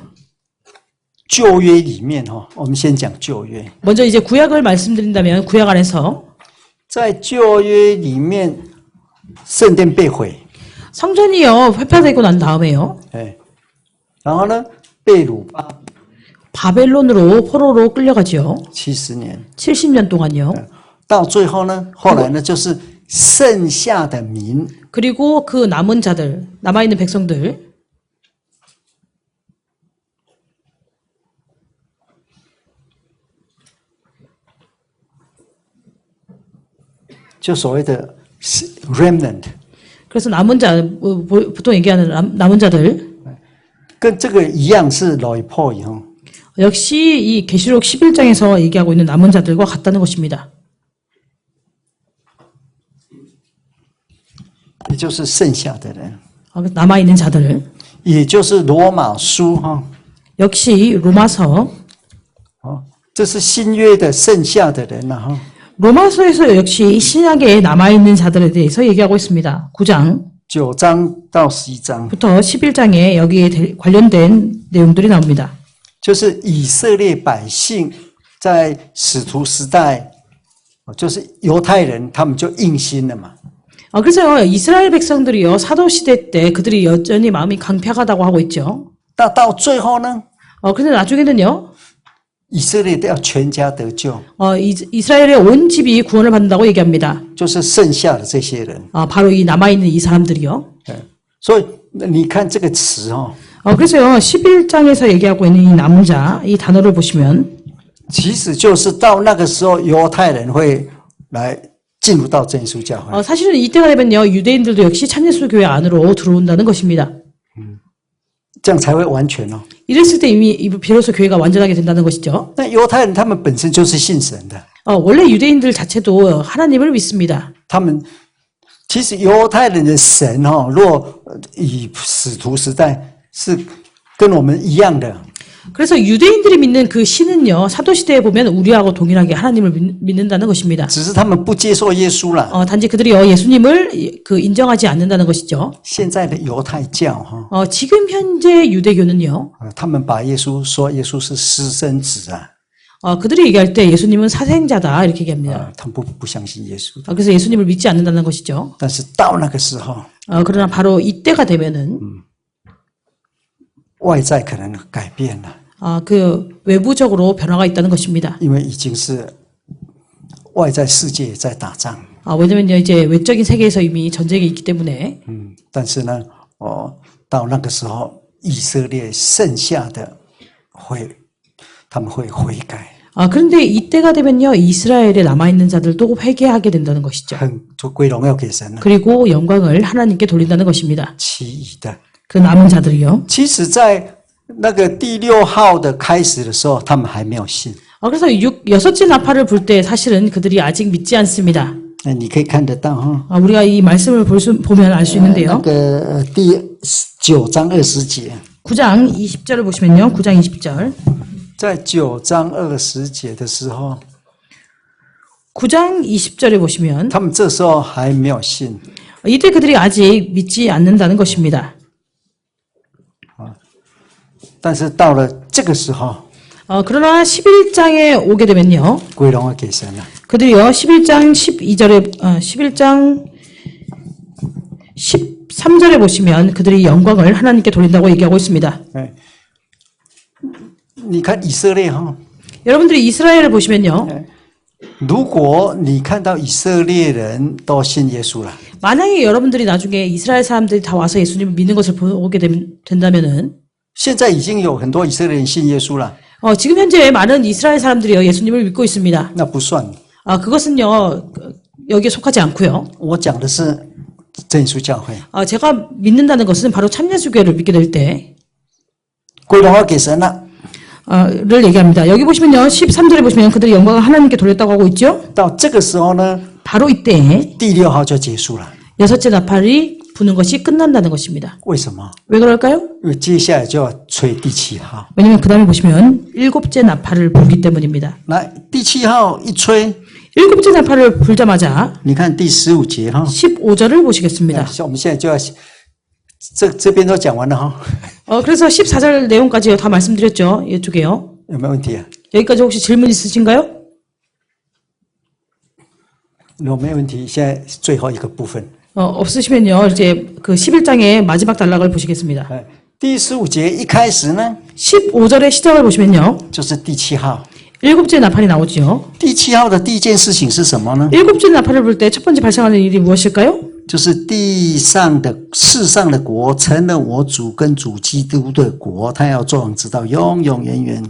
S2: 旧约里面我们先讲旧约。
S1: 먼저 이제 구약을 말씀드린다면 구약 안에서
S2: 在旧约里面，圣殿被毁，
S1: 성전이요 회파되고 난 다음에요,
S2: 然后呢被掳巴
S1: 바벨론으로 포로로 끌려가죠.
S2: 70年，
S1: 70년 동안요.
S2: 到最后呢，后来呢就是剩下的民。
S1: 그리고 그 남은 자들, 남아있는 백성들,
S2: 就所谓的 remnant，
S1: 그래서 남은 자, 보통 얘기하는 남은 자들,
S2: 跟这个一样是 로이포이
S1: 역시 이 계시록 11장에서 얘기하고 있는 남은 자들과 같다는 것입니다.
S2: 也就是剩下的人，
S1: 남아있는 자들,
S2: 也就是罗马书
S1: 역시 로마서,
S2: 这是新约的剩下的人了
S1: 로마서에서 역시 신약에 남아있는 자들에 대해서 얘기하고 있습니다. 9장
S2: 9章到11章，
S1: 부터 11장에 여기에 관련된 내용들이 나옵니다.
S2: 就是以色列百姓在使徒时代，就是犹太人，他们就硬心了嘛。
S1: 그래서 이스라엘 백성들이요, 사도시대 때 그들이 여전히 마음이 강팍하다고 하고 있죠.
S2: 到最后呢，
S1: 근데 나중에는요,
S2: 以色列要全家得救，
S1: 이스라엘의 온 집이 구원을 받는다고 얘기합니다.
S2: 就是剩下的这些人。
S1: 바로 이 남아있는 이 사람들이요.
S2: 所以你看这个词
S1: 그래서요, 11장에서 얘기하고 있는 이 남은 자, 이 단어를 보시면,
S2: 其实就是到那个时候，犹太人会来进入到真耶稣教会。
S1: 사실은 이때가 되면요, 유대인들도 역시 참예수 교회 안으로 들어온다는 것입니다.
S2: 这样才会完全。
S1: 이랬을 때 이미 비로소 교회가 완전하게 된다는 것이죠.
S2: 那犹太人他们本身就是信神的，
S1: 원래 유대인들 자체도 하나님을 믿습니다.
S2: 他们其实犹太人的神若以使徒时代是跟我们一样的，
S1: 그래서 유대인들이 믿는 그 신은요, 사도시대에 보면 우리하고 동일하게 하나님을 믿는다는 것입니다.
S2: 只是他们不接受耶稣了。
S1: 단지 그들이요, 예수님을 인정하지 않는다는 것이죠.
S2: 现在的犹太教
S1: 지금 현재 유대교는요,
S2: 他们把耶稣说耶稣是私生子
S1: 그들이 얘기할 때 예수님은 사생자다 이렇게 얘기합니다.
S2: 他们不相信耶稣。
S1: 그래서 예수님을 믿지 않는다는 것이죠.
S2: 但是到那个时候，
S1: 그러나 바로 이때가 되면은
S2: 外在可能改变了，
S1: 그 외부적으로 변화가 있다는 것입니다.
S2: 因为已经是外在世界也在打仗。
S1: 왜냐면요, 이제 외적인 세계에서 이미 전쟁이 있기 때문에.
S2: 但是呢，到那个时候，以色列剩下的他们会悔改，
S1: 그런데 이때가 되면요, 이스라엘에 남아있는 자들도 회개하게 된다는 것이죠.
S2: 就归荣耀给神了。
S1: 그리고 영광을 하나님께 돌린다는 것입니다.
S2: 其余的，
S1: 그 남은 자들이요.
S2: 其实，在那个第6号的开始的时候，他们还没有信。
S1: 그래서 여섯째 나팔을 불 때 사실은 그들이 아직 믿지 않습니다.
S2: 你可以看得到
S1: 우리가 이 말씀을 보면 알 수 있는데요.
S2: 那个第9章20节，
S1: 9장 20절을 보시면요. 9장 20절.
S2: 在9章20节的时候，
S1: 9장 20절에 보시면
S2: 他们这时候还没有信。
S1: 이때 그들이 아직 믿지 않는다는 것입니다.
S2: 但是到了这个时候，
S1: 그러나 11장에 오게 되면요.
S2: 归荣耀给神了。
S1: 그들이요 11장 12절에 11장 13절에 보시면 그들이 영광을 하나님께 돌린다고 얘기하고 있습니다.
S2: 哎，你看以色列哈，
S1: 여러분들이 이스라엘을 보시면요.
S2: 如果你看到以色列人都信耶稣了，
S1: 만약에 여러분들이 나중에 이스라엘 사람들이 다 와서 예수님을 믿는 것을 보게 된다면은
S2: 现在已经有很多以色列人信耶稣了，
S1: 지금 현재 많은 이스라엘 사람들이요 예수님을 믿고 있습니다.
S2: 那不算。
S1: 그것은요 여기에 속하지 않고요.
S2: 我讲的是真耶稣教会，
S1: 제가 믿는다는 것은 바로 참예수교회를 믿게 될 때.
S2: 归荣耀给神了。
S1: 를 얘기합니다. 여기 보시면요 13절에 보시면 그들이 영광을 하나님께 돌렸다고 하고 있죠.
S2: 到这个时候呢，
S1: 바로 이때
S2: 第6号就结束了。
S1: 여섯째 나팔이 부는 것이 끝난다는 것입니다.
S2: 为什么？
S1: 왜 그럴까요?
S2: 因为接下来就要吹第7号。
S1: 왜냐하면 그 다음에 보시면 일곱째 나팔을 불기 때문입니다.
S2: 来，第7号一吹，
S1: 일곱째 나팔을 불자마자
S2: 你看第15节哈，
S1: 15절을 보시겠습니다.
S2: 我们现在就要这边都讲完了哈，
S1: 그래서 14절 내용까지 다 말씀드렸죠. 이쪽에요.
S2: 有没有问题啊？
S1: 여기까지 혹시 질문 있으신가요?
S2: 如果没有问题，现在最后一个部分，
S1: 없으시면요. 이제 그 11장의 마지막 단락을 보시겠습니다.
S2: 第15节一开始呢，
S1: 15절의 시작을 보시면요.
S2: 就是第7号。
S1: 일곱째 나팔이 나오죠.
S2: 第7号的第一件事情是什么呢？
S1: 일곱째 나팔을 불 때 첫 번째 발생하는 일이 무엇일까요?
S2: 就是世上的国成了我主跟主基督的国，他要作王直到永永远远。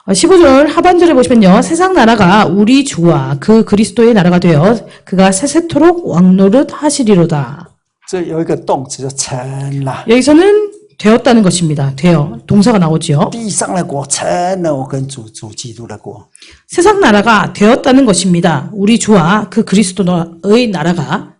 S1: 15절 하반절에 보시면요. 세상 나라가 우리 주와 그 그리스도의 나라가 되어 그가 세세토록 왕노릇 하시리로다.
S2: 这有一个动词就成了，
S1: 여기서는 되었다는 것입니다. 되어 동사가 나오지요.
S2: 地上的国成了我跟主基督的国。
S1: 세상 나라가 되었다는 것입니다. 우리 주와 그 그리스도의 나라가.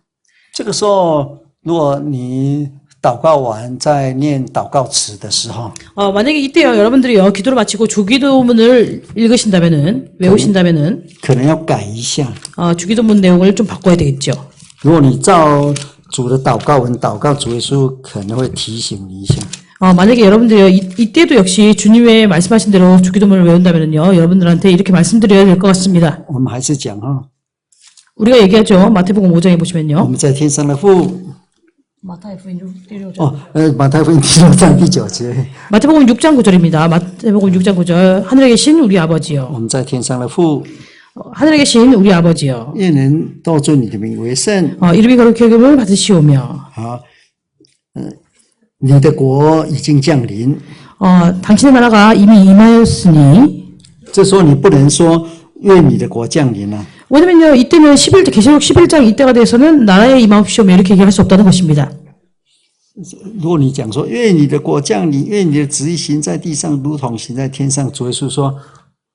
S2: 这个时候，如果你祷告完在念祷告词的时候，
S1: 만약에 이때요 여러분들이요 기도를 마치고 주기도문을 읽으신다면은 외우신다면은
S2: 可能要改一下。
S1: 주기도문 내용을 좀 바꿔야 되겠죠.
S2: 如果你照主的祷告文祷告主耶稣，可能会提醒你一下。
S1: 만약에 여러분들이요 이때도 역시 주님의 말씀하신 대로 주기도문을 외운다면은요 여러분들한테 이렇게 말씀드려야 될 것 같습니다.
S2: 我们还是讲哈，
S1: 우리가 얘기하죠. 마태복음 5장에
S2: 我
S1: 보시면요.
S2: 们在天上的父。
S1: 마태복음 6장.
S2: 马太福音第6章第9节，
S1: 마태복음 6장 9절입니다. 마태복음 6장 9절. 하늘에 계신 우리 아버지요.
S2: 我们在天上的父，
S1: 하늘에 계신 우리 아버지요.
S2: 愿人都尊你的名为圣。
S1: 이름이 거룩히 여김을 받으시오며.
S2: 好，你的国已经降临。
S1: 당신의 나라가 이미 임하였으니.
S2: 这时候你不能说愿你的国降临了，
S1: 왜냐면요 이때는 계시록 11장 이때가 돼서는 나라에 임하옵시오며 이렇게 얘기할 수 없다는 것입니다.
S2: 如果你讲说愿你的国降临，愿你的旨意行在地上，如同行在天上，主耶稣说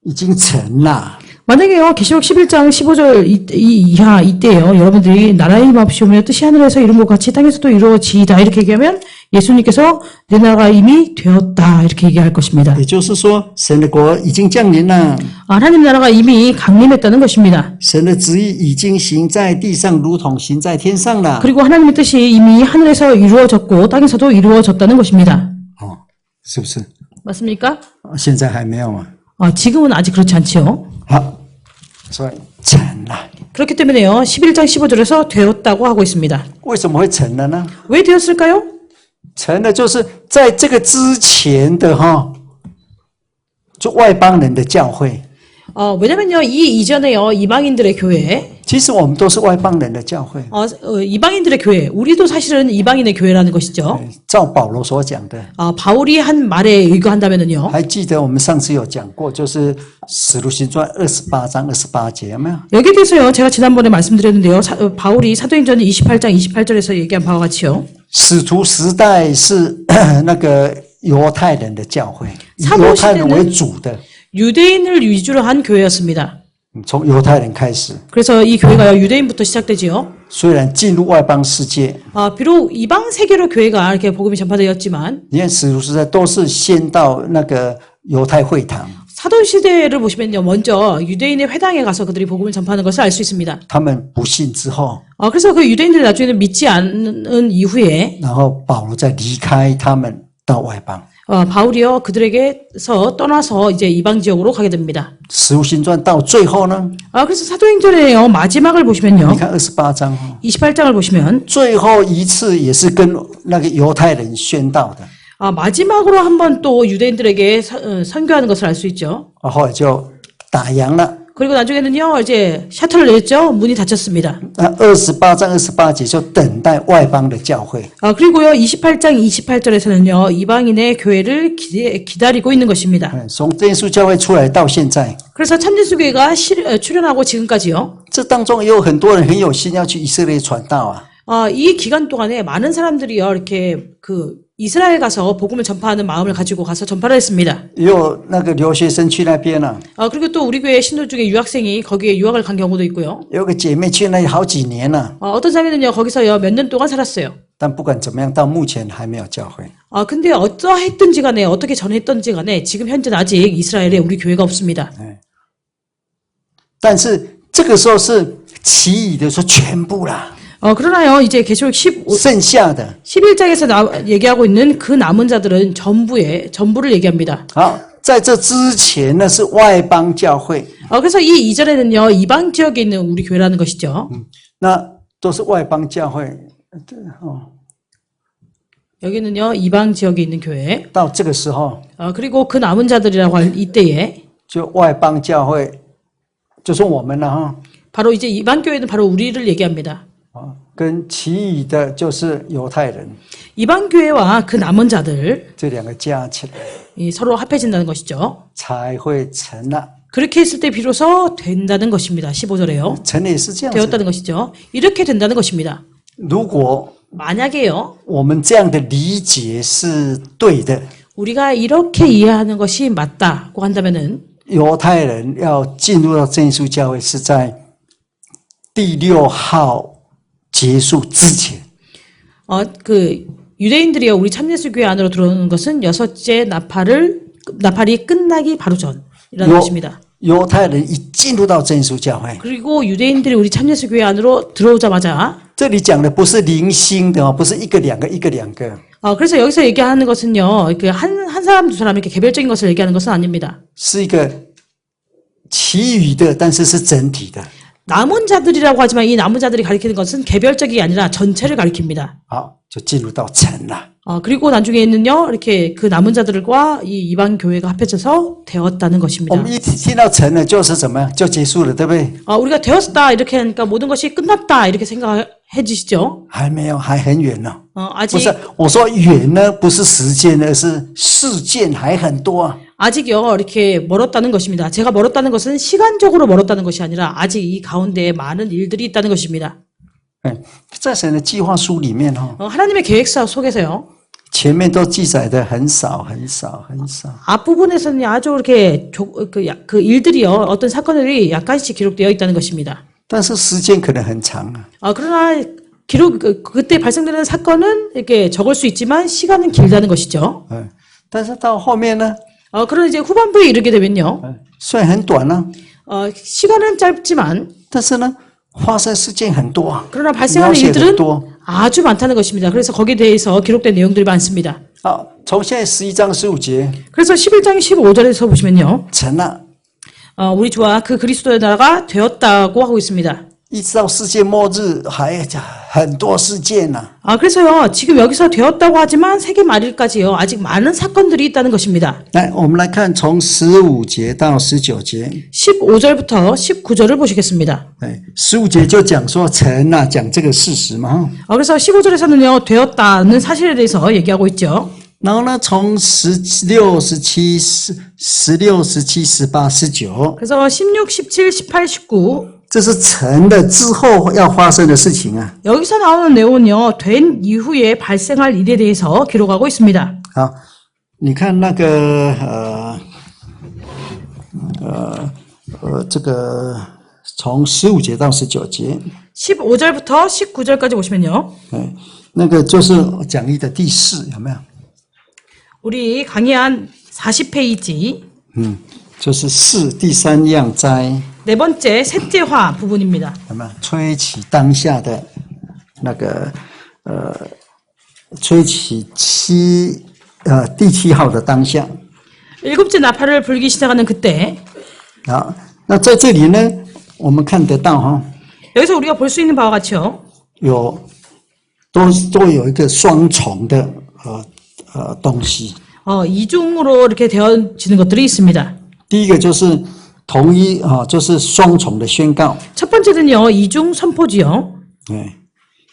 S2: 已经成了。
S1: 만약에요 계시록 11장 15절 이하 이때요 여러분들이 나라에 임하옵시오며 뜻이 하늘에서 이룬 것 같이 땅에서도 이루어지이다 이렇게 얘기하면 예수님께서 내 나라가 이미 되었다 이렇게 얘기할 것입니다.
S2: 也就是说，神的国已经降临了，
S1: 하나님 나라가 이미 강림했다는 것입니다.
S2: 神的旨意已经行在地上，如同行在天上了。
S1: 그리고 하나님의 뜻이 이미 하늘에서 이루어졌고 땅에서도 이루어졌다는 것입니다.
S2: 是不是？
S1: 맞습니까?
S2: 现在还没有嘛？
S1: 지금은 아직 그렇지 않지요.
S2: 好，所以成了。
S1: 그렇기 때문에요 11장 15절에서 되었다고 하고 있습니다.
S2: 为什么会成了呢？
S1: 왜 되었을까요?
S2: 成了就是在这个之前的就外邦人的教会。
S1: 왜냐면요 이 이전에요 이방인들의 교회
S2: 其实我们都是外邦人的教会。
S1: 이방인들의 교회 우리도 사실은 이방인의 교회라는 것이죠.
S2: 照保罗所讲的，
S1: 바울이 한 말에 의거한다면은요
S2: 还记得我们上次有讲过，就是使徒行传28章28节有没有？
S1: 여기에 대해서요 제가 지난번에 말씀드렸는데요 바울이 사도행전 28장 28절에서 얘기한 바와 같이요
S2: 使徒时代是那个犹太人的教会，以
S1: 사도
S2: 犹太人
S1: 시대는
S2: 为主的，
S1: 유대인을 위주로 한 교회였습니다.
S2: 从犹太人开始。
S1: 그래서 이 교회가 유대인부터 시작되지요.
S2: 虽然进入外邦世界，
S1: 비록 이방 세계로 교회가 이렇게 복음이 전파되었지만
S2: 你看使徒时代都是先到那个犹太会堂，
S1: 사도 시대를 보시면요 먼저 유대인의 회당에 가서 그들이 복음을 전파하는 것을 알 수 있습니다.
S2: 他们不信之后，
S1: 그래서 그 유대인들이 나중에는 믿지 않는 이후에
S2: 然后保罗再离开他们到外邦。
S1: 바울이요 그들에게서 떠나서 이제 이방 지역으로 가게 됩니다.
S2: 使徒行传到最后呢，
S1: 그래서 사도행전의 마지막을 보시면요.
S2: 你看28章，
S1: 28장을 보시면
S2: 最后一次也是跟那个犹太人宣道的，
S1: 마지막으로 한번 또 유대인들에게 선교하는 것을 알 수 있죠.
S2: 后来就打烊了。
S1: 그리고 나중에는요, 이제 샤터를 냈죠. 문이 닫혔습니다.
S2: 那28章28节就等待外邦的教会。
S1: 그리고요, 28장 28절에서는요, 이방인의 교회를 기다리고 있는 것입니다.
S2: 从真耶稣教会出来到现在，
S1: 그래서 참진수교회가 출현하고 지금까지요.
S2: 这当中也有很多人很有心要去以色列传道啊。
S1: 이 기간 동안에 많은 사람들이요, 이렇게 이스라엘 가서 복음을 전파하는 마음을 가지고 가서 전파를 했습니다.
S2: 也有那个留学生去那边了，
S1: 그리고 또 우리 교회 신도 중에 유학생이 거기에 유학을 간 경우도 있고요.
S2: 有个姐妹去那里好几年了，
S1: 어떤 자매는요, 거기서요, 몇 년 동안 살았어요.
S2: 但不管怎么样，到目前还没有教会。
S1: 근데 어떠했든지 간에, 어떻게 전했든지 간에, 지금 현재는 아직 이스라엘에 우리 교회가 없습니다.
S2: 但是这个时候是其余的说全部啦，
S1: 그러나요, 이제 계시록
S2: 剩下的
S1: 11장에서 얘기하고 있는 그 남은 자들은 전부를 얘기합니다.
S2: 好，在这之前呢是外邦教会，
S1: 그래서 이 이전에는요, 이방 지역에 있는 우리 교회라는 것이죠.
S2: 那都是外邦教会。
S1: 여기는요, 이방 지역에 있는 교회.
S2: 到这个时候，
S1: 그리고 그 남은 자들이라고 할 이때에
S2: 就外邦教会，就是我们了哈。
S1: 바로 이제 이방 교회는 바로 우리를 얘기합니다.
S2: 跟其余的就是犹太人，
S1: 이방 교회와 그 남은 자들
S2: 这两个加起来
S1: 서로 합해진다는 것이죠.
S2: 才会成了。
S1: 그렇게 했을 때 비로소 된다는 것입니다. 15절에요.
S2: 成了也是这样子。
S1: 되었다는 것이죠. 이렇게 된다는 것입니다.
S2: 如果
S1: 만약에요.
S2: 我们这样的理解是对的，
S1: 우리가 이렇게 이해하는 것이 맞다고 한다면은
S2: 犹太人要进入到真耶稣教会是在第6号结束之前。
S1: 유대인들이요, 우리 참예수 교회 안으로 들어오는 것은 6째 나팔이 끝나기 바로 전이라는 것입니다.
S2: 犹太人一进入到真耶稣教会，
S1: 그리고 유대인들이 우리 참예수 교회 안으로 들어오자마자
S2: 这里讲的不是零星的哦，不是一个两个一个两个，
S1: 그래서 여기서 얘기하는 것은요, 한 사람 두 사람 이렇게 개별적인 것을 얘기하는 것은 아닙니다.
S2: 是一个其余的，但是是整体的。
S1: 남은 자들이라고 하지만 이 남은 자들이 가리키는 것은 개별적이 아니라 전체를 가리킵니다.
S2: 好，就进入到成了。
S1: 그리고 나중에는요, 이렇게 그 남은 자들과 이 이방 교회가 합해져서 되었다는
S2: 我
S1: 것입니다.
S2: 们一听到成了，就是怎么样，就结束了，对不对？
S1: 우리가 되었다 이렇게 하니까 모든 것이 끝났다 이렇게 생각해지시죠?
S2: 还没有，还很远呢。
S1: 아직
S2: 不是，我说远呢，不是时间，而是事件还很多啊。
S1: 아직요 이렇게 멀었다는 것입니다. 제가 멀었다는 것은 시간적으로 멀었다는 것이 아니라 아직 이 가운데에 많은 일들이 있다는 것입니다.
S2: 在神的计划书里面哈，
S1: 하나님의 계획사 속에서요.
S2: 前面都记载的很少很少很少。
S1: 앞부분에서는 아주 이렇게 그 일들이요 어떤 사건들이 약간씩 기록되어 있다는 것입니다.
S2: 但是时间可能很长啊。
S1: 그러나 그때 발생되는 사건은 이렇게 적을 수 있지만 시간은 길다는 것이죠.
S2: 但是到后面呢，
S1: 그러나 이제 후반부에 이르게 되면요.
S2: 虽然很短呢，
S1: 시간은 짧지만
S2: 但是呢，发生事件很多啊，
S1: 그러나 발생하는
S2: 描写得
S1: 일들은
S2: 多。
S1: 아주 많다는 것입니다. 그래서 거기에 대해서 기록된 내용들이 많습니다.
S2: 好，从现在11章15节
S1: 그래서 11장 15절에서 보시면요.
S2: 成了，
S1: 우리 주와 그 그리스도의 나라가 되었다고 하고 있습니다.
S2: 一直到世界末日还很多事件呢。
S1: 그래서요. 지금 여기서 되었다고 하지만 세계 말일까지요. 아직 많은 사건들이 있다는 것입니다.
S2: 来，我们来看从15节到19节。
S1: 15절부터 19절을 보시겠습니다.
S2: 15节就讲说成了，讲这个事实嘛。
S1: 그래서 15절에서는요. 되었다는 사실에 대해서 얘기하고 있죠.
S2: 然后呢，从16、17、16、17、18、19，
S1: 그래서 16, 17, 18, 19
S2: 这是成了之后要发生的事情啊。
S1: 여기서 나오는 내용은요. 된 이후에 발생할 일에 대해서 기록하고 있습니다.
S2: 好，你看那个这个从15节到19节，
S1: 15절부터 19절까지 보시면요.
S2: 那个就是讲义的第4，有没有？
S1: 우리 강의한 40페이지
S2: 就是4第3样灾，
S1: 네 번째 셋째화 부분입니다.
S2: 有没有？吹起当下的那个吹起第7号的当下。
S1: 일곱째 나팔을 불기 시작하는 그때
S2: 好，那在这里呢，我们看得到哈，
S1: 여기서 우리가 볼 수 있는 바와 같이요.
S2: 都有一个双重的东西。
S1: 이중으로 이렇게 되어지는 것들이 있습니다.
S2: 第一个就是统一就是双重的宣告。
S1: 첫 번째는요, 이중 선포지요.
S2: 对，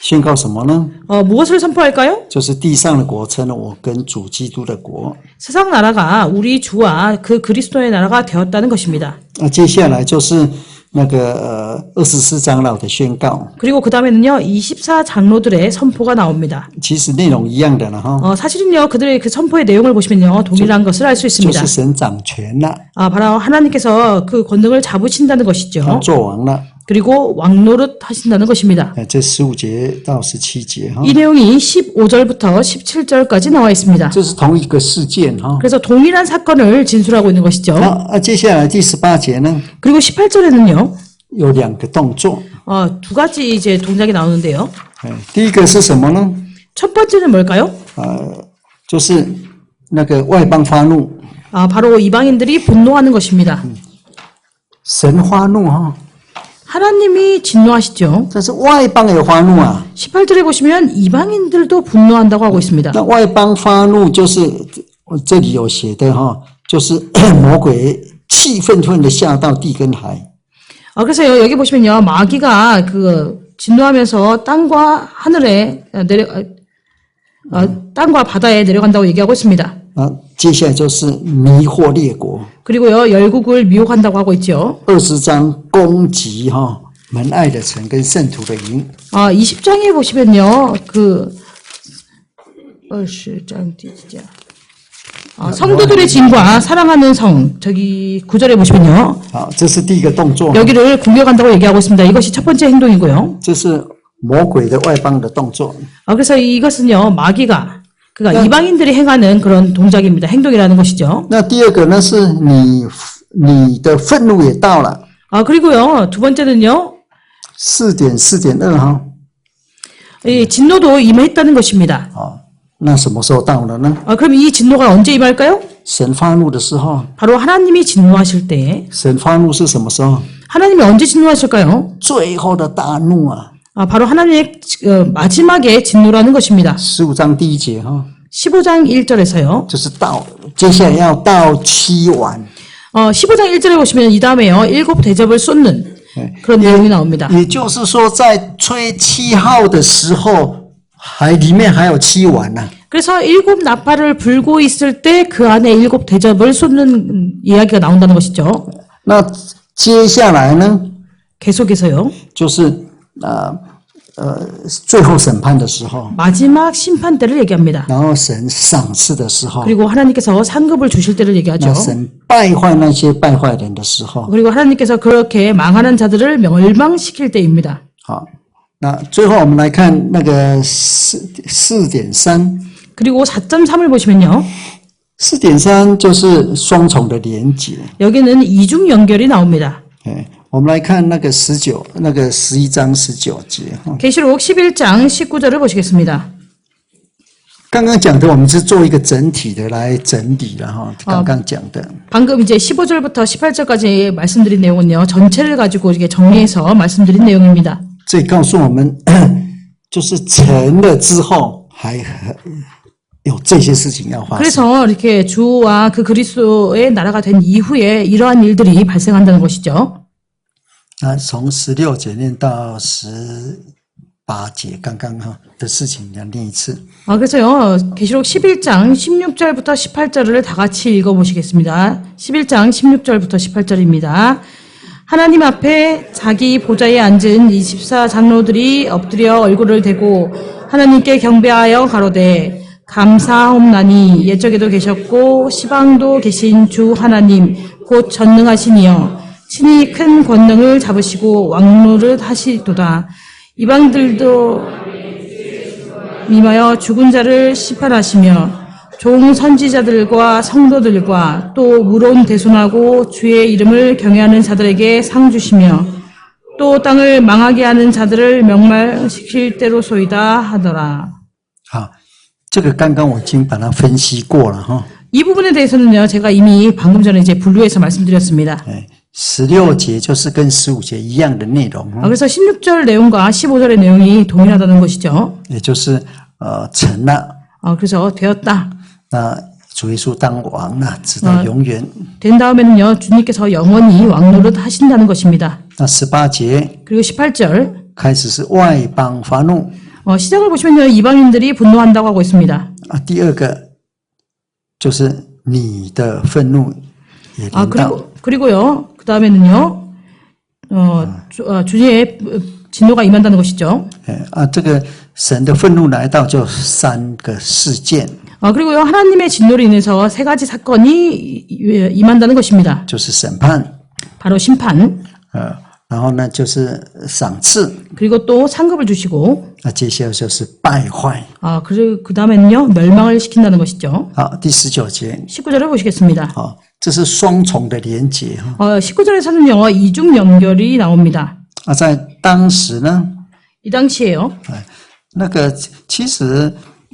S2: 宣告什么呢？
S1: 무엇을 선포할까요?
S2: 就是地上的国称了我跟主基督的国。
S1: 세상 나라가 우리 주와 그 그리스도의 나라가 되었다는 것입니다.
S2: 接下来就是那个24长老的宣告。
S1: 그리고 그 다음에는요, 24 장로들의 선포가 나옵니다.
S2: 其实内容一样的了哈，
S1: 사실은요, 그들의 그 선포의 내용을 보시면요, 동일한 것을 알 수
S2: 就
S1: 있습니다.
S2: 是神掌权了，
S1: 바로 하나님께서 그 권능을 잡으신다는
S2: 他
S1: 것이죠.
S2: 做王了。
S1: 그리고 왕노릇 하신다는 것입니다.
S2: 这15节到17节哈，
S1: 이 내용이 15절부터 17절까지 나와 있습니다.
S2: 这是同一个事件哈。
S1: 그래서 동일한 사건을 진술하고 있는 것이죠.
S2: 接下来第18节呢，
S1: 그리고 18절에는요,
S2: 有2个动作。
S1: 두 가지 이제 동작이 나오는데요.
S2: 第一个是什么呢？
S1: 첫 번째는 뭘까요?
S2: 就是那个外邦发怒，
S1: 바로 이방인들이 분노하는 것입니다.
S2: 神发怒哈，
S1: 하나님이 진노하시죠.
S2: 但是外邦也发怒啊。
S1: 18절에 보시면 이방인들도 분노한다고 하고 있습니다.
S2: 那外邦发怒就是这里有写的哈，就是魔鬼气愤愤的下到地跟海。
S1: 그래서 여기 보시면요, 마귀가 그 진노하면서 땅과 하늘에 땅과 바다에 내려간다고 얘기하고 있습니다.
S2: 接下来就是迷惑列国。
S1: 그리고요, 열국을 미혹한다고 하고 있죠.
S2: 20장攻击门爱的城跟圣徒的营。
S1: 20장에 보시면요, 그 20장 뒤지자. 성도들의 진과 사랑하는 성, 저기 9절에 보시면요.
S2: 这是第一个动作。
S1: 여기를 공격한다고 얘기하고 있습니다. 이것이 첫 번째 행동이고요.
S2: 这是魔鬼的外邦的动作。
S1: 그래서 이것은요, 마귀가, 그러니까 이방인들이 행하는 그런 동작입니다. 행동이라는 것이죠.
S2: 那第二个呢，是你的愤怒也到了。
S1: 그리고요, 두 번째는요,
S2: 4.4.2哈。
S1: 이 진노도 임했다는 것입니다.
S2: 那什么时候到了呢？
S1: 그럼 이 진노가 언제 임할까요?
S2: 神发怒的时候。
S1: 바로 하나님이 진노하실 때.
S2: 神发怒是什么时候？
S1: 하나님이 언제 진노하실까요?
S2: 最后的大怒啊！
S1: 바로 하나님의 마지막에 진노라는 것입니다.
S2: 15장 第1节哈，
S1: 15장 1절에서요.
S2: 就是到接下来要到七碗。
S1: 15장 1절에 보시면 이 다음에요, 7 대접을 쏟는 그런 내용이 나옵니다.
S2: 也就是说，在吹7号的时候，里面还有7碗呢。
S1: 그래서 7 나팔을 불고 있을 때 그 안에 7 대접을 쏟는 이야기가 나온다는 것이죠.
S2: 那接下来呢，
S1: 계속해서요.
S2: 就是最后审判的时候，
S1: 마지막 심판 때를 얘기합니다.
S2: 然后神赏赐的时候，
S1: 그리고 하나님께서 상급을 주실 때를
S2: 那
S1: 얘기하죠.
S2: 神败坏那些败坏人的时候。
S1: 그리고 하나님께서 그렇게 망하는 자들을 멸망시킬 때입니다.
S2: 好，那最后我们来看那个4.3。
S1: 그리고 4.3을 보시면요.
S2: 4.3就是双重的连结。
S1: 여기는 이중 연결이 나옵니다.
S2: 我们来看那个11章19节。
S1: 계시록 11장 19절을 보시겠습니다.
S2: 刚刚讲的我们是做一个整体的来整理了哈，刚刚讲的。
S1: 방금 이제 15절부터 18절까지 말씀드린 내용은요, 전체를 가지고 이렇게 정리해서 말씀드린 내용입니다.
S2: 这告诉我们，就是成了之后还有这些事情要发生。
S1: 그래서 이렇게 주와 그 그리스도의 나라가 된 이후에 이러한 일들이 발생한다는 것이죠.
S2: 从16节念到18节，刚刚的事情要念一次。
S1: 그래서요, 계시록 11장 16절부터 18절을 다 같이 읽어보시겠습니다. 11장 16절부터 18절입니다. 하나님 앞에 자기 보좌에 앉은 24 장로들이 엎드려 얼굴을 대고 하나님께 경배하여 가로되 감사하옵나니 옛적에도 계셨고 시방도 계신 주 하나님 곧 전능하시니여 친히 큰 권능을 잡으시고 왕노릇 하시도다. 이방들도 임하여 죽은 자를 심판하시며 종 선지자들과 성도들과 또 물온 대손하고 주의 이름을 경외하는 자들에게 상 주시며 또 땅을 망하게 하는 자들을 명말시킬 때로소이다 하더라.
S2: 这个刚刚我已经把它分析过了哈。
S1: 이 부분에 대해서는요, 제가 이미 방금 전에 이제 분류해서 말씀드렸습니다.
S2: 16节就是跟15节一样的内容，
S1: 그래서 16절 내용과 15절의 내용이 동일하다는 것이죠.
S2: 也就是成了，
S1: 그래서 되었다.
S2: 那主耶稣当王了，直到永远。
S1: 된 다음에는요, 주님께서 영원히 왕노릇 하신다는 것입니다.
S2: 那18节
S1: 그리고 18절
S2: 开始是外邦发怒，
S1: 시작을 보시면요, 이방인들이 분노한다고 하고 있습니다.
S2: 第二个就是你的愤怒也临到。
S1: 그리고요, 그 다음에는요, 주님의 진노가 임한다는 것이죠.
S2: 这个神的愤怒来到就3个事件，
S1: 그리고요, 하나님의 진노로 인해서 3가지 사건이 임한다는 것입니다.
S2: 就是审判，
S1: 바로 심판,
S2: 然后呢就是赏赐，
S1: 그리고 또 상급을 주시고,
S2: 那接下来就是败坏。
S1: 그리고 그 다음에는요, 멸망을 시킨다는 것이죠.
S2: 好，第19节，
S1: 19절을 보시겠습니다.
S2: 这是双重的连结哈。
S1: 19절에서는요, 이중 연결이 나옵니다.
S2: 在当时呢，
S1: 이 당시에요.
S2: 那个其实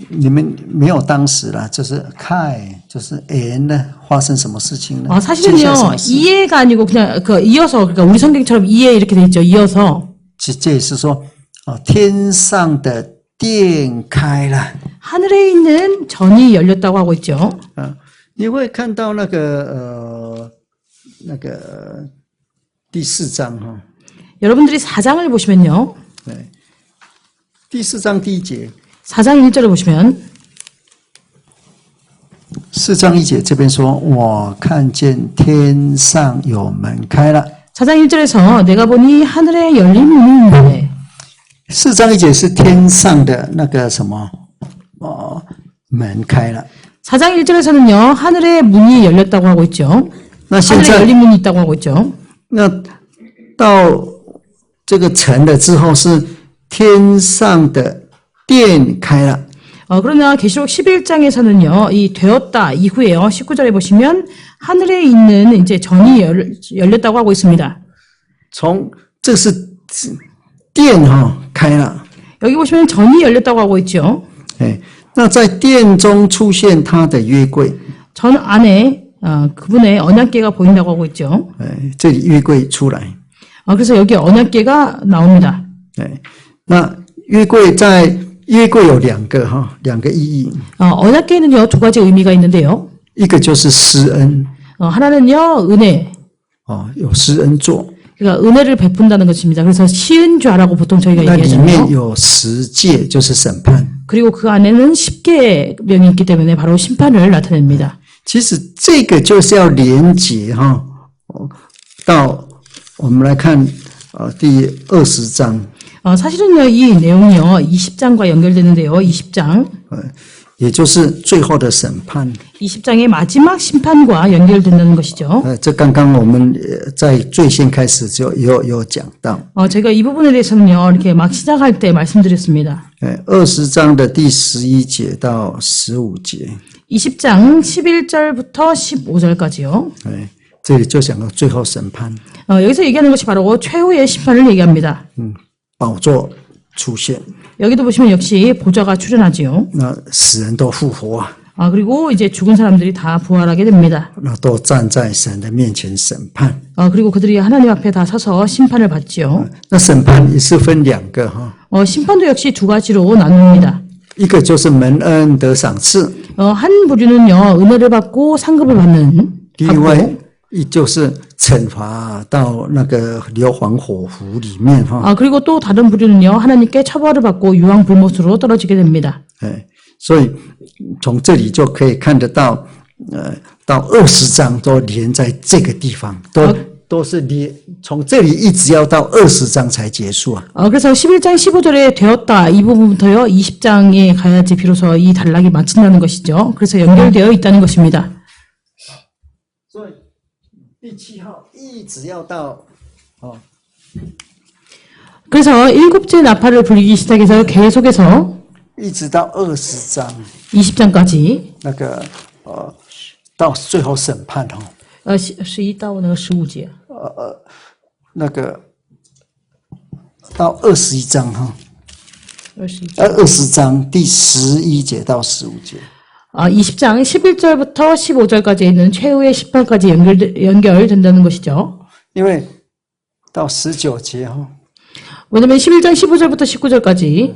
S2: 你们没有当时啦，就是看，就是呢发生什么事情呢？
S1: 사실은요, 이해가 아니고 그냥 이어서, 그러니까 우리 성경처럼 이해 이렇게 돼 있죠. 이어서.
S2: 这也是说，天上的殿开了。
S1: 하늘에 있는 전이 열렸다고 하고 있죠.
S2: 你会看到那个第4章哈。
S1: 여러분들이 4장을 보시면요.
S2: 第4章第1节。
S1: 4장 1절을 보시면
S2: 4章1节这边说，我看见天上有门开了。
S1: 4장 1절에서 내가 보니 하늘에 열린 문이 있네.
S2: 4章1节是天上的那个什么门开了。
S1: 4장 1절에서는요, 하늘의 문이 열렸다고 하고 있죠. 하늘에 열린 문이 있다고 하고 있죠.
S2: 那到这个成了之后是天上的殿开了。
S1: 그러나 계시록 11장에서는요, 이 되었다 이후에요, 19절에 보시면 하늘에 있는 이제 전이 열렸다고 하고 있습니다.
S2: 这是殿开了。
S1: 여기 보시면 전이 열렸다고 하고 있죠.
S2: 那在殿中出现他的约柜，
S1: 전 안에 그분의 언약궤가 보인다고 하고 있죠.
S2: 这里约柜出来。
S1: 그래서 여기 언약궤가 나옵니다.
S2: 那约柜有两个意义。
S1: 언약궤는요, 2가지 의미가 있는데요.
S2: 一个就是施恩，
S1: 하나는요, 은혜.
S2: 有施恩座。
S1: 그러니까 은혜를 베푼다는 것입니다. 그래서 시은좌라고 보통 저희가
S2: 那里面
S1: 얘기하잖아요.
S2: 有十诫，就是审判。
S1: 그리고 그 안에는 10계명이 있기 때문에 바로 심판을 나타냅니다.
S2: 其实这个就是要连结到我们来看第20章。
S1: 사실은요, 이 내용이요, 20장과 연결되는데요. 20장.
S2: 也就是最后的审判。
S1: 20장의 마지막 심판과 연결된다는 것이죠.
S2: 这刚刚我们在最先开始就有讲到。
S1: 제가 이 부분에 대해서는요, 이렇게 막 시작할 때 말씀드렸습니다.
S2: 20章的第11节到15节。
S1: 20장 11절부터 15절까지요.
S2: 这里就讲到最后审判。
S1: 여기서 얘기하는 것이 바로 최후의 심판을 얘기합니다.
S2: 宝座出现，
S1: 여기도 보시면 역시 보좌가 출현하지요.
S2: 那死人都复活啊，
S1: 그리고 이제 죽은 사람들이 다 부활하게 됩니다.
S2: 那都站在神的面前审判。
S1: 그리고 그들이 하나님 앞에 다 서서 심판을 받지요.
S2: 那审判也是分两个哈，
S1: 심판도 역시 2가지로 나눕니다.
S2: 一个就是蒙恩得赏赐，
S1: 한 부류는요, 은혜를 받고 상급을 받는.
S2: 另外一就是惩罚到那个硫磺火湖里面哈。
S1: 그리고 또 다른 부류는요, 하나님께 처벌을 받고 유황불못으로 떨어지게 됩니다.
S2: 所以从这里就可以看得到，到20章都连在这个地方，都是连从这里一直要到20章才结束啊。
S1: 그래서 11장 15절에 되었다 이 부분부터요, 20장에 가야지 비로소 이 단락이 마친다는 것이죠. 그래서 연결되어 있다는 것입니다.
S2: 所以第7号一直要到
S1: 그래서 7째 나팔을 불리기 시작해서 계속해서
S2: 一直到20章
S1: 20장까지
S2: 那个到最后审判
S1: 11到那个15节
S2: 那个到21章20장第11节到15节。
S1: 20장 11절부터 15절까지 있는 최후의 심판까지 연결된다는 것이죠.
S2: 因为到19节
S1: 왜냐면 11장 15절부터 19절까지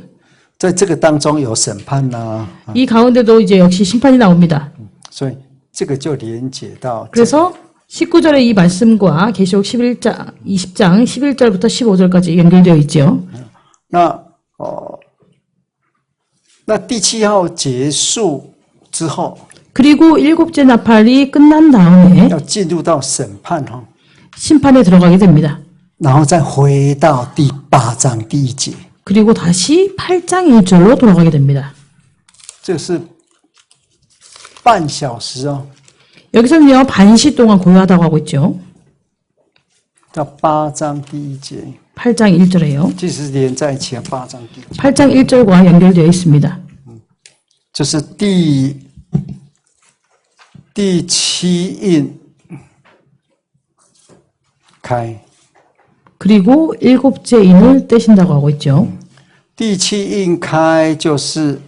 S2: 在这个当中有审判啊，
S1: 이 가운데도 이제 역시 심판이 나옵니다.
S2: 所以这个就连接到
S1: 그래서 19절의 이 말씀과 계시록 20장 11절부터 15절까지 연결되어 있죠.
S2: 那第7号结束之后，
S1: 그리고 일곱째 나팔이 끝난 다음에
S2: 要进入到审判
S1: 심판에 들어가게 됩니다.
S2: 然后再回到第8章第1节，
S1: 그리고 다시 8장 1절로 돌아가게 됩니다.
S2: 这是半小时
S1: 여기서는요, 반시 동안 고요하다고 하고 있죠.
S2: 到8章第1节，
S1: 8장 1절에요.
S2: 即是连在一起的8章第1节，
S1: 8장 1절과 연결되어 있습니다.
S2: 就是第7印开，
S1: 그리고 일곱째 인을 떼신다고 하고 있죠.
S2: 第7印开就是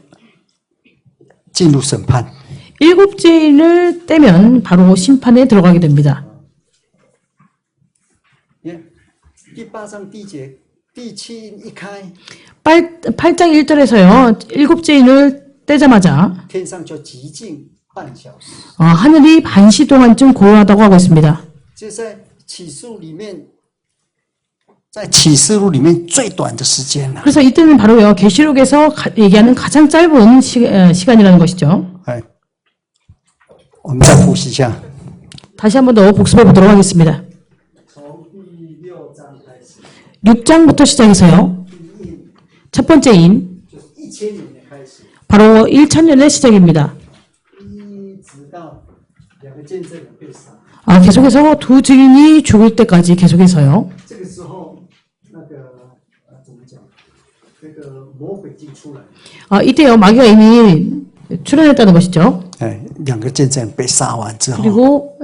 S2: 进入审判。
S1: 일곱째 인을 떼면 바로 심판에 들어가게 됩니다.
S2: 第8章第1节，第7印一开，
S1: 8장 1절에서요, 일곱째 인을 떼자마자
S2: 天上就寂静半小时。
S1: 하늘이 반시 동안쯤 고요하다고 하고 있습니다.
S2: 就在启示录里面，在启示录里面最短的时间了。
S1: 그래서 이때는 바로요, 계시록에서 얘기하는 가장 짧은 시간이라는 것이죠.
S2: 哎，我们再复习一下，
S1: 다시 한 번 더 복습해 보도록 하겠습니다.
S2: 从第6章开始，
S1: 6장부터 시작해서요. 첫 번째 인,
S2: 就是1000年开始，
S1: 바로 1000년의 시작입니다.
S2: 一直到2个见证人被杀。
S1: 계속해서 두 증인이 죽을 때까지 계속해서요.
S2: 这个时候，怎么讲？那个魔鬼已经出来。
S1: 이때요, 마귀가 이미 출현했다는 것이죠.
S2: 哎，2个见证人被杀完之后，
S1: 그리고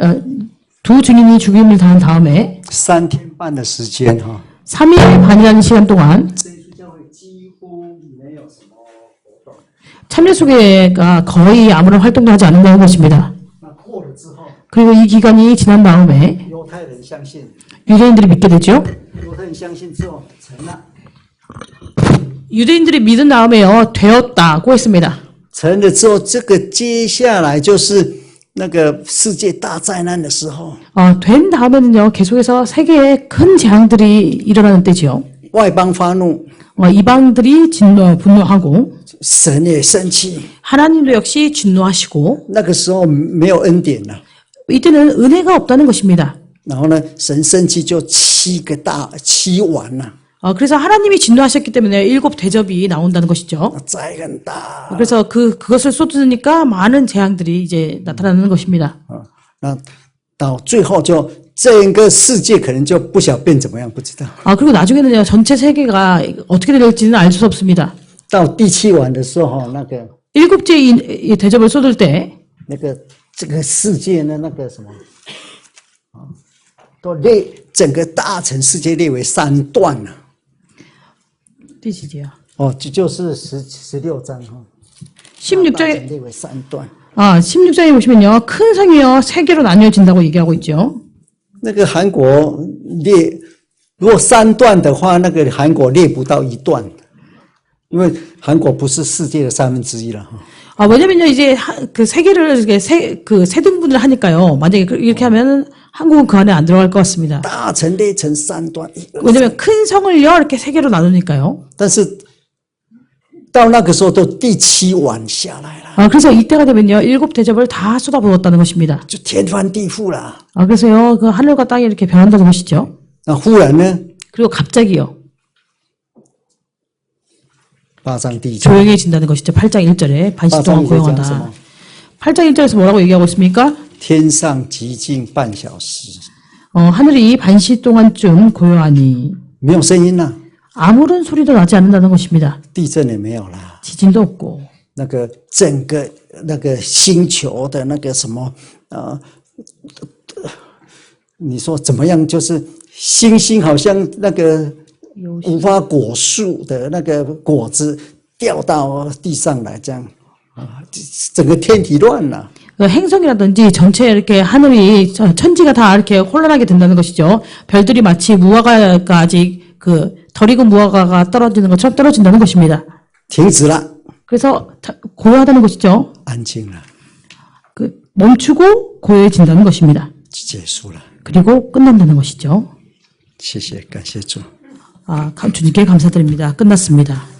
S1: 두 증인이 죽임을 당한 다음에
S2: 3天半的时间
S1: 3일 반이라는 시간 동안
S2: 真耶稣教会几乎没有什么活动。
S1: 참여소개가 거의 아무런 활동도 하지 않는다는 것입니다.
S2: 那过了之后，
S1: 그리고 이 기간이 지난 다음에
S2: 犹太人相信，
S1: 유대인들이 믿게 되죠.
S2: 犹太人相信之后成了。
S1: 유대인들이 믿은 다음에요, 되었다고 했습니다.
S2: 成了之后，这个接下来就是那个世界大灾难的时候，
S1: 된 다음에는요, 계속해서 세계에 큰 재앙들이 일어나는 때지요.
S2: 外邦发怒，
S1: 이방들이 분노하고
S2: 神也生气。
S1: 하나님도 역시 진노하시고
S2: 那个时候没有恩典了，
S1: 이때는 은혜가 없다는 것입니다.
S2: 然后呢，神生气就7碗了，
S1: 그래서 하나님이 진노하셨기 때문에 7 대접이 나온다는 것이죠.
S2: 灾很大。
S1: 그래서 그것을 쏟으니까 많은 재앙들이 이제 나타나는 것입니다.
S2: 那到最后就整个世界可能就不晓变怎么样，不知道。
S1: 그리고 나중에는요, 전체 세계가 어떻게 될지는 알 수 없습니다.
S2: 到第7碗的时候，那个
S1: 7째 이 대접을 쏟을 때,
S2: 这个世界呢，那个什么，都整个大乘世界列为3段了。
S1: 第几节啊?
S2: 就是16章哈。
S1: 16장에
S2: 列为3段。
S1: 16장에 보시면요, 큰 성이요 3개로 나뉘어진다고 얘기하고 있죠.
S2: 那个韩国如果3段的话，那个韩国列不到1段，因为韩国不是世界的1/3了哈。
S1: 왜냐면요, 이제 그 세 개를 이렇게 세 등분을 하니까요. 만약에 이렇게 하면 한국은 그 안에 안 들어갈 것 같습니다.
S2: 大乘列成3段，
S1: 왜냐면 큰 성을요, 이렇게 세 개로 나누니까요.
S2: 但是到那个时候都第7碗下来了，
S1: 그래서 이때가 되면요, 7 대접을 다 쏟아부었다는 것입니다.
S2: 就天翻地覆了。
S1: 그래서요, 그 하늘과 땅이 이렇게 변한다는 것이죠.
S2: 那忽然呢，
S1: 그리고 갑자기요,
S2: 8章第1节，
S1: 조용해진다는 것이죠. 8장 1절에 반시
S2: 8장
S1: 동안
S2: 1절에
S1: 고용한다.
S2: 讲什么？
S1: 8장 1절에서 뭐라고 얘기하고 있습니까?
S2: 天上寂静半小时，
S1: 하늘이 반시 동안쯤 고요하니
S2: 没有声音了，
S1: 아무런 소리도 나지 않는다는 것입니다.
S2: 地震也没有了，
S1: 지진도 없고
S2: 那个整个那个星球的那个什么你说怎么样？就是星星好像那个无花果树的那个果子掉到地上来，这样啊，整个天体乱了。
S1: 행성이라든지 전체 이렇게 하늘이 천지가 다 이렇게 혼란하게 된다는 것이죠. 별들이 마치 무화과가 아직 덜 익은 무화과가 떨어지는 것처럼 떨어진다는 것입니다.
S2: 停止了，
S1: 그래서 고요하다는 것이죠.
S2: 安静了，
S1: 멈추고 고요해진다는 것입니다.
S2: 结束了。
S1: 그리고 끝난다는 것이죠.
S2: 谢谢，感谢主。
S1: 주님께 감사드립니다. 끝났습니다.